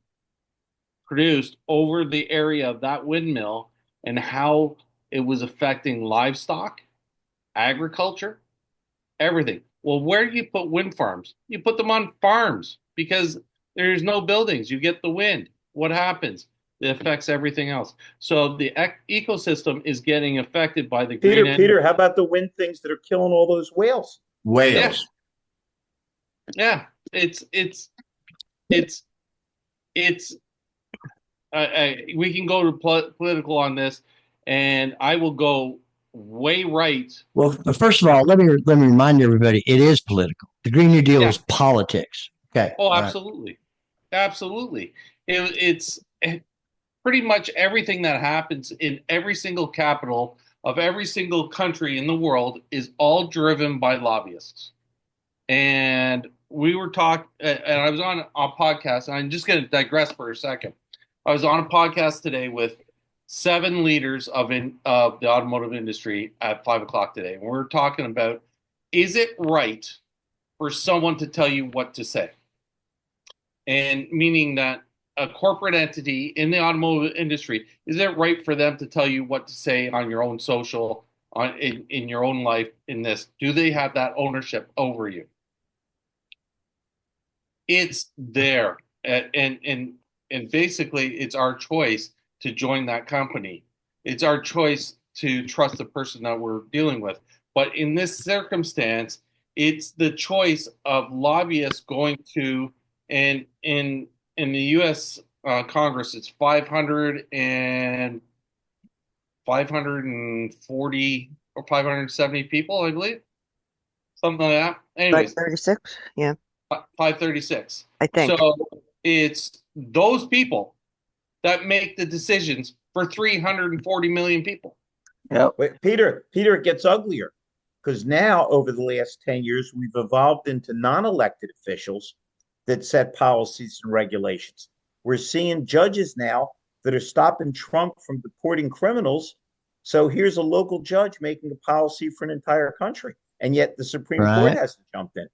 [SPEAKER 5] produced over the area of that windmill and how it was affecting livestock, agriculture, everything. Well, where do you put wind farms? You put them on farms because there's no buildings. You get the wind. What happens? It affects everything else. So the ecosystem is getting affected by the green energy.
[SPEAKER 3] Peter, how about the wind things that are killing all those whales?
[SPEAKER 4] Whales.
[SPEAKER 5] Yeah, it's we can go to political on this, and I will go way right.
[SPEAKER 4] Well, first of all, let me remind everybody, it is political. The Green New Deal is politics. Okay.
[SPEAKER 5] Oh, absolutely, absolutely. It's pretty much everything that happens in every single capital of every single country in the world is all driven by lobbyists. And we were talking, and I was on a podcast, and I'm just going to digress for a second. I was on a podcast today with 7 leaders of the automotive industry at 5:00 today. And we're talking about, is it right for someone to tell you what to say? And meaning that a corporate entity in the automotive industry, is it right for them to tell you what to say on your own social, in your own life in this? Do they have that ownership over you? It's there. And basically it's our choice to join that company. It's our choice to trust the person that we're dealing with. But in this circumstance, it's the choice of lobbyists going to, and in the U.S. Congress, it's 540 or 570 people, I believe, something like that. Anyways,
[SPEAKER 1] 36, yeah,
[SPEAKER 5] 536.
[SPEAKER 1] I think.
[SPEAKER 5] So it's those people that make the decisions for 340 million people.
[SPEAKER 7] Yep.
[SPEAKER 3] Wait, Peter, it gets uglier because now over the last 10 years, we've evolved into non-elected officials that set policies and regulations. We're seeing judges now that are stopping Trump from deporting criminals. So here's a local judge making a policy for an entire country. And yet the Supreme Court has to jump in.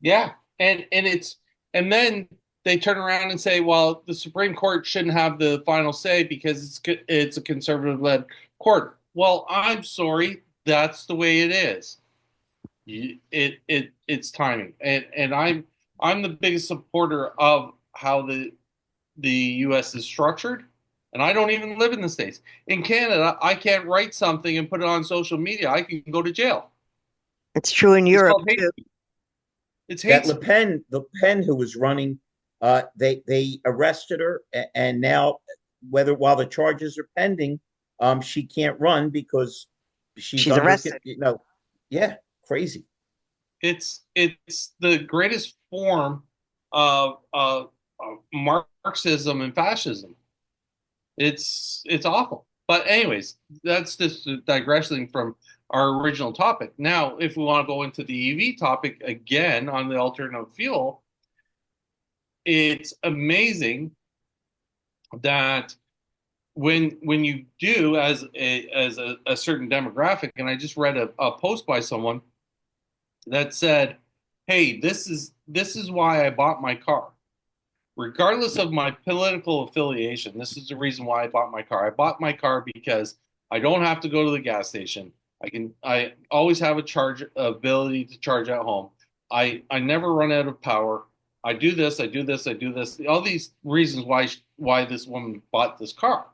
[SPEAKER 5] Yeah. And then they turn around and say, well, the Supreme Court shouldn't have the final say because it's a conservative-led court. Well, I'm sorry, that's the way it is. It's timing, and I'm the biggest supporter of how the U.S. is structured, and I don't even live in the States. In Canada, I can't write something and put it on social media. I can go to jail.
[SPEAKER 1] It's true in Europe too.
[SPEAKER 5] It's hate.
[SPEAKER 3] Le Pen, who was running, they arrested her, and now while the charges are pending, she can't run because she's
[SPEAKER 1] arrested.
[SPEAKER 3] Yeah, crazy.
[SPEAKER 5] It's the greatest form of Marxism and fascism. It's awful. But anyways, that's just digressing from our original topic. Now, if we want to go into the EV topic again on the alternative fuel, it's amazing that when you do as a certain demographic, and I just read a post by someone that said, hey, this is why I bought my car. Regardless of my political affiliation, this is the reason why I bought my car. I bought my car because I don't have to go to the gas station. I always have ability to charge at home. I never run out of power. I do this. All these reasons why this woman bought this car.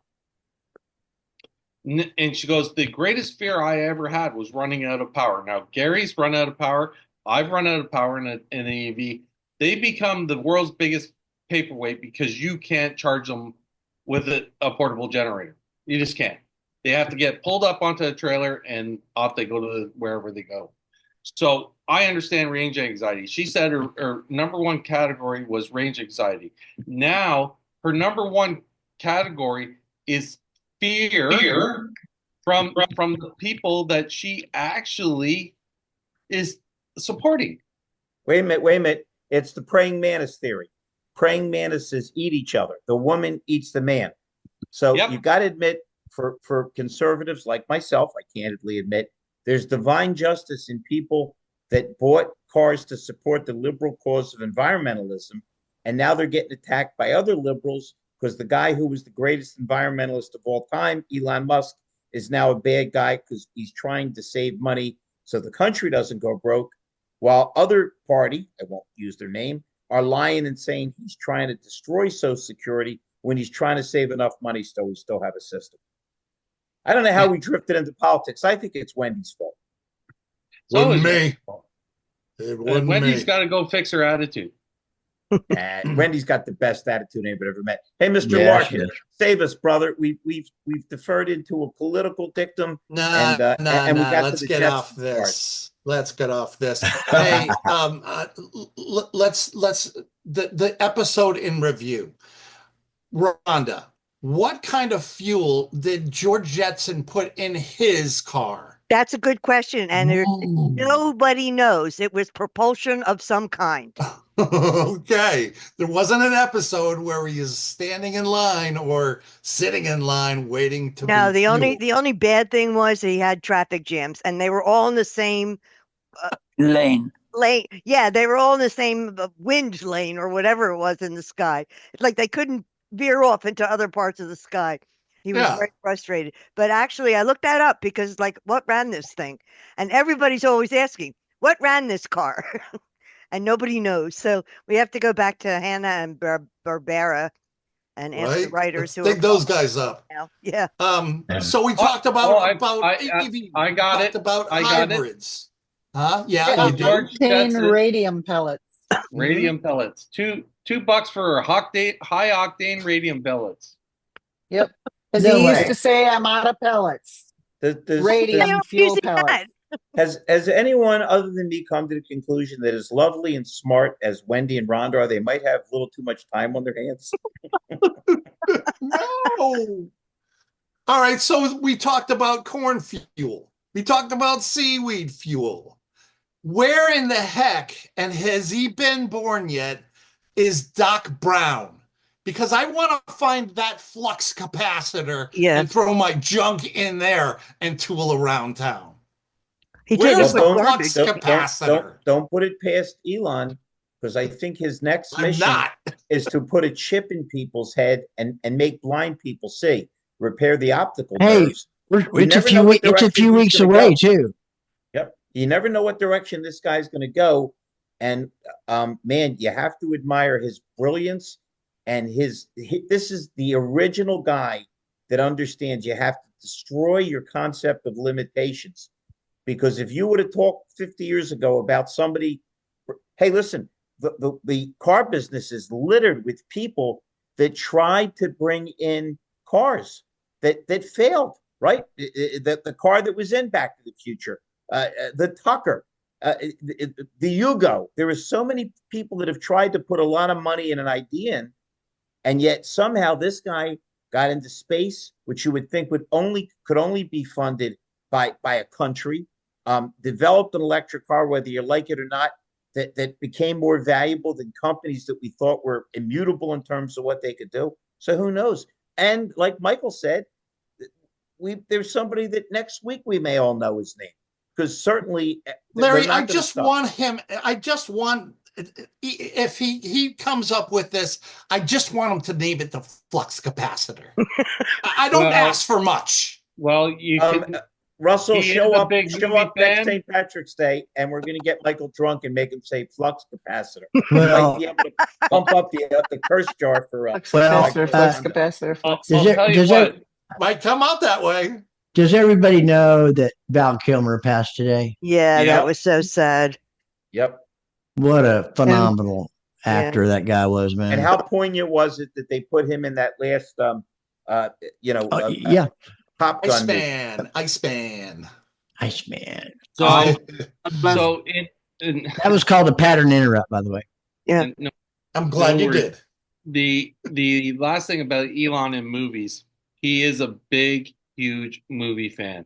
[SPEAKER 5] And she goes, the greatest fear I ever had was running out of power. Now, Gary's run out of power. I've run out of power in an EV. They become the world's biggest paperweight because you can't charge them with a portable generator. You just can't. They have to get pulled up onto a trailer and off they go to wherever they go. So I understand range anxiety. She said her number one category was range anxiety. Now her number one category is fear from the people that she actually is supporting.
[SPEAKER 3] Wait a minute. It's the praying mantis theory. Praying mantises eat each other. The woman eats the man. So
[SPEAKER 5] Yep.
[SPEAKER 3] you got to admit, for conservatives like myself, I candidly admit, there's divine justice in people that bought cars to support the liberal cause of environmentalism, and now they're getting attacked by other liberals because the guy who was the greatest environmentalist of all time, Elon Musk, is now a bad guy because he's trying to save money so the country doesn't go broke, while other party, I won't use their name, are lying and saying he's trying to destroy Social Security when he's trying to save enough money so we still have a system. I don't know how we drifted into politics. I think it's Wendy's fault.
[SPEAKER 2] Wasn't me. It wasn't
[SPEAKER 5] Wendy's
[SPEAKER 2] me.
[SPEAKER 5] got to go fix her attitude.
[SPEAKER 3] And Wendy's got the best attitude anybody ever met. Hey, Mr.
[SPEAKER 4] Yeah,
[SPEAKER 3] Larkin,
[SPEAKER 4] she does.
[SPEAKER 3] save us, brother. We've deferred into a political dictum.
[SPEAKER 2] Nah,
[SPEAKER 3] and we got to
[SPEAKER 2] let's
[SPEAKER 3] the
[SPEAKER 2] get
[SPEAKER 3] Jetson
[SPEAKER 2] off this.
[SPEAKER 3] part.
[SPEAKER 2] Let's get off this. Hey, let's the episode in review. Rhonda, what kind of fuel did George Jetson put in his car?
[SPEAKER 1] That's a good question, and
[SPEAKER 2] Ooh.
[SPEAKER 1] nobody knows. It was propulsion of some kind.
[SPEAKER 2] Okay, there wasn't an episode where he is standing in line or sitting in line waiting to
[SPEAKER 1] No,
[SPEAKER 2] be fueled.
[SPEAKER 1] the only bad thing was he had traffic jams, and they were all in the same
[SPEAKER 7] Lane.
[SPEAKER 1] lane. Yeah, they were all in the same wind lane or whatever it was in the sky. It's like they couldn't veer off into other parts of the sky. He was
[SPEAKER 2] Yeah.
[SPEAKER 1] very frustrated. But actually, I looked that up because, like, what ran this thing? And everybody's always asking, what ran this car? And nobody knows. So we have to go back to Hannah and Barbara and ask the
[SPEAKER 2] Right?
[SPEAKER 1] writers
[SPEAKER 2] Let's
[SPEAKER 1] who
[SPEAKER 2] dig
[SPEAKER 1] are
[SPEAKER 2] those guys up.
[SPEAKER 1] now. Yeah.
[SPEAKER 2] So we talked about
[SPEAKER 5] I
[SPEAKER 2] AEV.
[SPEAKER 5] got
[SPEAKER 2] We talked
[SPEAKER 5] it.
[SPEAKER 2] about
[SPEAKER 5] I got it.
[SPEAKER 2] hybrids. Huh? Yeah,
[SPEAKER 6] Yeah,
[SPEAKER 2] you do.
[SPEAKER 5] George
[SPEAKER 6] octane
[SPEAKER 5] Jetson.
[SPEAKER 6] radium pellets.
[SPEAKER 5] Radium pellets. $2 for high octane radium pellets.
[SPEAKER 6] Yep. Because
[SPEAKER 4] No
[SPEAKER 6] he used
[SPEAKER 4] way.
[SPEAKER 6] to say, I'm out of pellets. Radium
[SPEAKER 1] Why are
[SPEAKER 6] fuel
[SPEAKER 1] using
[SPEAKER 6] pellets.
[SPEAKER 1] that?
[SPEAKER 3] Has anyone other than me come to the conclusion that as lovely and smart as Wendy and Rhonda are, they might have a little too much time on their hands?
[SPEAKER 2] No. All right, so we talked about corn fuel. We talked about seaweed fuel. Where in the heck, and has he been born yet, is Doc Brown? Because I want to find that flux capacitor
[SPEAKER 1] Yeah.
[SPEAKER 2] and throw my junk in there and tool around town.
[SPEAKER 1] He
[SPEAKER 2] Where's
[SPEAKER 1] takes
[SPEAKER 2] the
[SPEAKER 1] the
[SPEAKER 2] flux
[SPEAKER 1] garbage.
[SPEAKER 2] capacitor?
[SPEAKER 3] Don't put it past Elon, because I think his next
[SPEAKER 2] I'm
[SPEAKER 3] mission
[SPEAKER 2] not.
[SPEAKER 3] is to put a chip in people's head and make blind people see, repair the optical
[SPEAKER 4] Hey,
[SPEAKER 3] nerves. You
[SPEAKER 4] It's a
[SPEAKER 3] never know
[SPEAKER 4] few
[SPEAKER 3] what
[SPEAKER 4] it's a
[SPEAKER 3] direction
[SPEAKER 4] few
[SPEAKER 3] he's
[SPEAKER 4] weeks
[SPEAKER 3] gonna
[SPEAKER 4] away
[SPEAKER 3] go.
[SPEAKER 4] too.
[SPEAKER 3] Yep. You never know what direction this guy's going to go. And man, you have to admire his brilliance and this is the original guy that understands you have to destroy your concept of limitations. Because if you would have talked 50 years ago about somebody, hey, listen, the car business is littered with people that tried to bring in cars that failed, right? The car that was in Back to the Future, the Tucker, the Yugo. There are so many people that have tried to put a lot of money in an idea in, and yet somehow this guy got into space, which you would think could only be funded by a country. Developed an electric car, whether you like it or not, that became more valuable than companies that we thought were immutable in terms of what they could do. So who knows? And like Michael said, there's somebody that next week we may all know his name, because certainly
[SPEAKER 2] Larry, I just want if he comes up with this, I just want him to name it the flux capacitor. I don't ask for much.
[SPEAKER 5] Well, you can.
[SPEAKER 3] Russell,
[SPEAKER 5] He
[SPEAKER 3] show
[SPEAKER 5] is a
[SPEAKER 3] up
[SPEAKER 5] big
[SPEAKER 3] next
[SPEAKER 5] fan.
[SPEAKER 3] St. Patrick's Day, and we're going to get Michael drunk and make him say flux capacitor.
[SPEAKER 4] Well,
[SPEAKER 3] Might be able to pump up the curse jar for
[SPEAKER 6] Flux capacitor.
[SPEAKER 5] I'll
[SPEAKER 4] Does it-
[SPEAKER 5] tell you
[SPEAKER 4] does
[SPEAKER 5] what.
[SPEAKER 4] it-
[SPEAKER 2] Might come out that way.
[SPEAKER 4] Does everybody know that Val Kilmer passed today?
[SPEAKER 1] Yeah,
[SPEAKER 5] Yeah.
[SPEAKER 1] that was so sad.
[SPEAKER 3] Yep.
[SPEAKER 4] What a phenomenal actor that guy was, man.
[SPEAKER 3] And how poignant was it that they put him in that last,
[SPEAKER 4] Yeah,
[SPEAKER 3] Top Gun movie?
[SPEAKER 2] Iceman.
[SPEAKER 4] Iceman.
[SPEAKER 5] So in
[SPEAKER 4] That was called a pattern interrupt, by the way.
[SPEAKER 1] Yeah.
[SPEAKER 5] no,
[SPEAKER 2] I'm glad you
[SPEAKER 5] worry.
[SPEAKER 2] did.
[SPEAKER 5] The last thing about Elon in movies, he is a big, huge movie fan.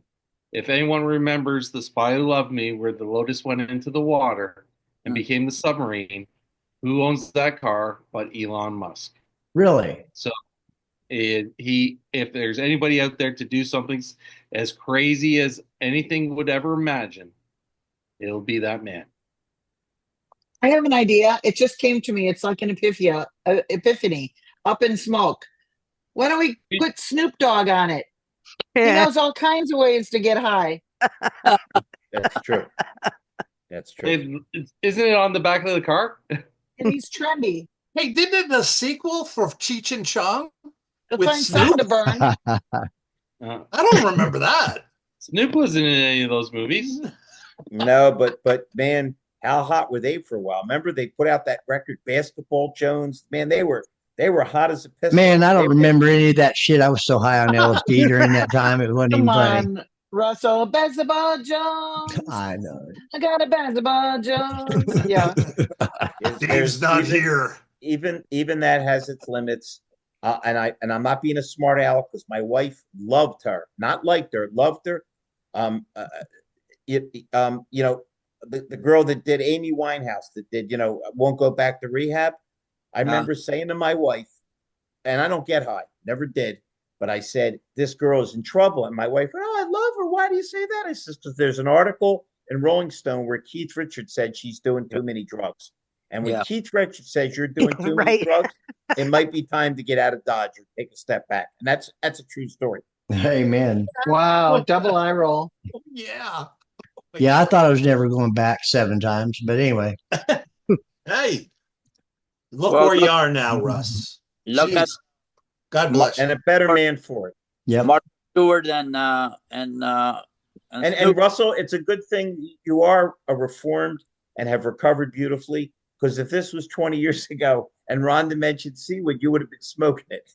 [SPEAKER 5] If anyone remembers The Spy Who Loved Me, where the Lotus went into the water and became the submarine, who owns that car but Elon Musk?
[SPEAKER 4] Really?
[SPEAKER 5] So if there's anybody out there to do something as crazy as anything would ever imagine, it'll be that man.
[SPEAKER 6] I have an idea. It just came to me. It's like an epiphany up in smoke. Why don't we put Snoop Dogg on it? He knows all kinds of ways to get high.
[SPEAKER 3] That's true. That's true.
[SPEAKER 5] Isn't it on the back of the car?
[SPEAKER 6] And he's trendy.
[SPEAKER 2] Hey, didn't the sequel for Cheech and Chong
[SPEAKER 6] He'll
[SPEAKER 2] with
[SPEAKER 6] find something to
[SPEAKER 2] Snoop?
[SPEAKER 6] burn.
[SPEAKER 5] Uh,
[SPEAKER 2] I don't remember that.
[SPEAKER 5] Snoop wasn't in any of those movies.
[SPEAKER 3] No, but man, how hot were they for a while? Remember they put out that record, Basketball Jones. Man, they were hot as a pistol.
[SPEAKER 4] Man, I don't
[SPEAKER 3] They-
[SPEAKER 4] remember any of that shit. I was so high on LSD during that time. It wasn't even
[SPEAKER 6] Come
[SPEAKER 4] funny.
[SPEAKER 6] on, Russell. Basketball Jones.
[SPEAKER 4] I know.
[SPEAKER 6] I got a basketball Jones. Yeah.
[SPEAKER 2] Dave's not
[SPEAKER 3] even,
[SPEAKER 2] here.
[SPEAKER 3] Even that has its limits. And I'm not being a smart aleck because my wife loved her, not liked her, loved her. You know, the girl that did Amy Winehouse that did, won't go back to rehab. I remember saying to my wife, and I don't get high, never did, but I said, this girl is in trouble. And my wife, oh, I love her. Why do you say that? I said, because there's an article in Rolling Stone where Keith Richards said she's doing too many drugs. And when Keith Richards says you're doing too many drugs, it might be time to get out of Dodge or take a step back. And that's a true story.
[SPEAKER 4] Amen.
[SPEAKER 6] Wow. Double eye roll.
[SPEAKER 2] Yeah.
[SPEAKER 4] Yeah, I thought I was never going back 7 times, but anyway.
[SPEAKER 2] Hey, look
[SPEAKER 7] Well,
[SPEAKER 2] where you are now, Russ.
[SPEAKER 7] Look
[SPEAKER 2] Jeez.
[SPEAKER 7] at
[SPEAKER 2] God bless you.
[SPEAKER 3] And a better man for it.
[SPEAKER 4] Yep.
[SPEAKER 7] Martin Stewart and
[SPEAKER 3] And Russell, it's a good thing you are a reformed and have recovered beautifully. Because if this was 20 years ago and Rhonda mentioned seaweed, you would have been smoking it.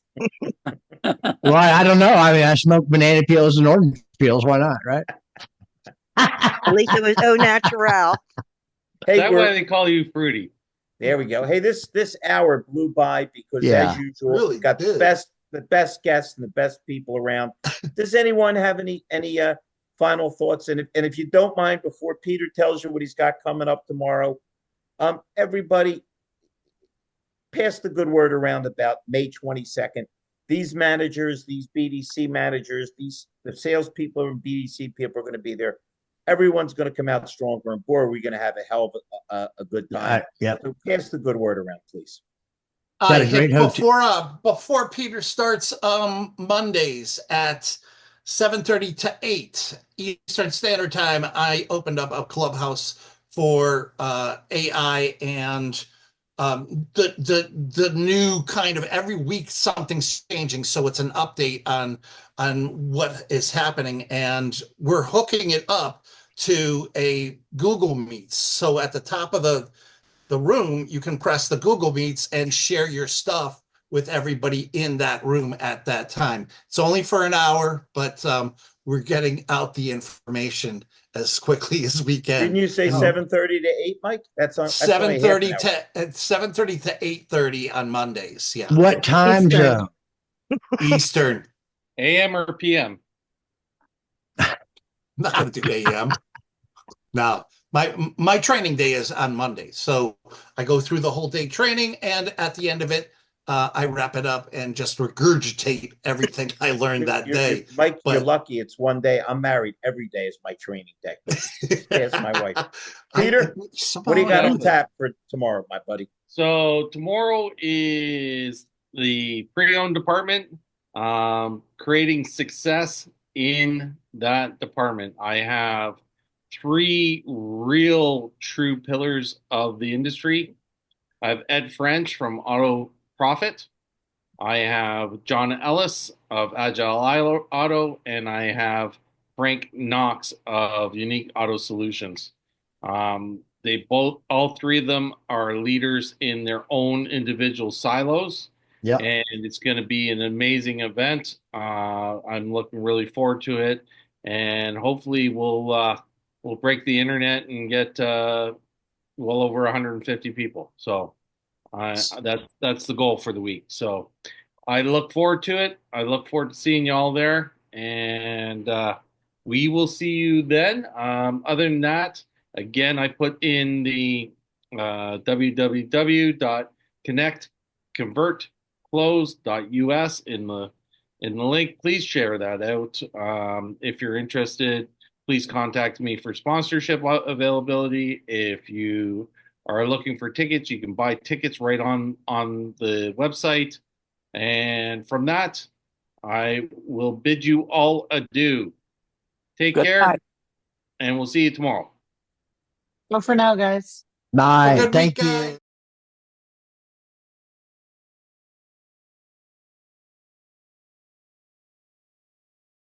[SPEAKER 4] Well, I don't know. I mean, I smoke banana peels and orange peels. Why not, right?
[SPEAKER 1] At least it was au natural.
[SPEAKER 3] Hey,
[SPEAKER 5] That's why they call you Fruity.
[SPEAKER 3] there we go. Hey, this hour blew by because as usual,
[SPEAKER 2] Really
[SPEAKER 3] we got
[SPEAKER 2] did.
[SPEAKER 3] the best guests and the best people around. Does anyone have any final thoughts? And if you don't mind, before Peter tells you what he's got coming up tomorrow, everybody pass the good word around about May 22nd. These managers, these BDC managers, the salespeople and BDC people are going to be there. Everyone's going to come out stronger, and boy, are we going to have a hell of a good time.
[SPEAKER 4] Yep.
[SPEAKER 3] So pass the good word around, please.
[SPEAKER 4] Got a great hotel.
[SPEAKER 2] Before Peter starts Mondays at 7:30 to 8 Eastern Standard Time, I opened up a clubhouse for AI and the new kind of every week something's changing, so it's an update on what is happening, and we're hooking it up to a Google Meets. So at the top of the room, you can press the Google Meets and share your stuff with everybody in that room at that time. It's only for an hour, but we're getting out the information as quickly as we can.
[SPEAKER 3] Didn't you say 7:30 to 8, Mike? That's on
[SPEAKER 2] 7:30 to 8:30 on Mondays. Yeah.
[SPEAKER 4] What time
[SPEAKER 6] Eastern.
[SPEAKER 4] zone?
[SPEAKER 2] Eastern.
[SPEAKER 5] AM or PM?
[SPEAKER 2] I'm not going to do AM. No, my training day is on Monday, so I go through the whole day training, and at the end of it, I wrap it up and just regurgitate everything I learned that day.
[SPEAKER 3] Mike, you're lucky. It's one day. I'm married. Every day is my training day. Ask my wife. Peter, what do you got on tap for tomorrow, my buddy?
[SPEAKER 5] So tomorrow is the pre-owned department, creating success in that department. I have 3 real true pillars of the industry. I have Ed French from Auto Profit. I have John Ellis of Agile Auto, and I have Frank Knox of Unique Auto Solutions. All 3 of them are leaders in their own individual silos.
[SPEAKER 4] Yeah.
[SPEAKER 5] And it's going to be an amazing event. I'm looking really forward to it, and hopefully we'll break the internet and get well over 150 people. So that's the goal for the week. So I look forward to it. I look forward to seeing y'all there, and we will see you then. Other than that, again, I put in the www.connectconvertclose.us in the link. Please share that out. If you're interested, please contact me for sponsorship availability. If you are looking for tickets, you can buy tickets right on the website. And from that, I will bid you all adieu. Take
[SPEAKER 7] Good
[SPEAKER 5] care,
[SPEAKER 7] night.
[SPEAKER 5] and we'll see you tomorrow.
[SPEAKER 6] Well, for now, guys.
[SPEAKER 2] Have a
[SPEAKER 4] Bye.
[SPEAKER 2] good week,
[SPEAKER 4] Thank
[SPEAKER 2] guys.
[SPEAKER 4] you.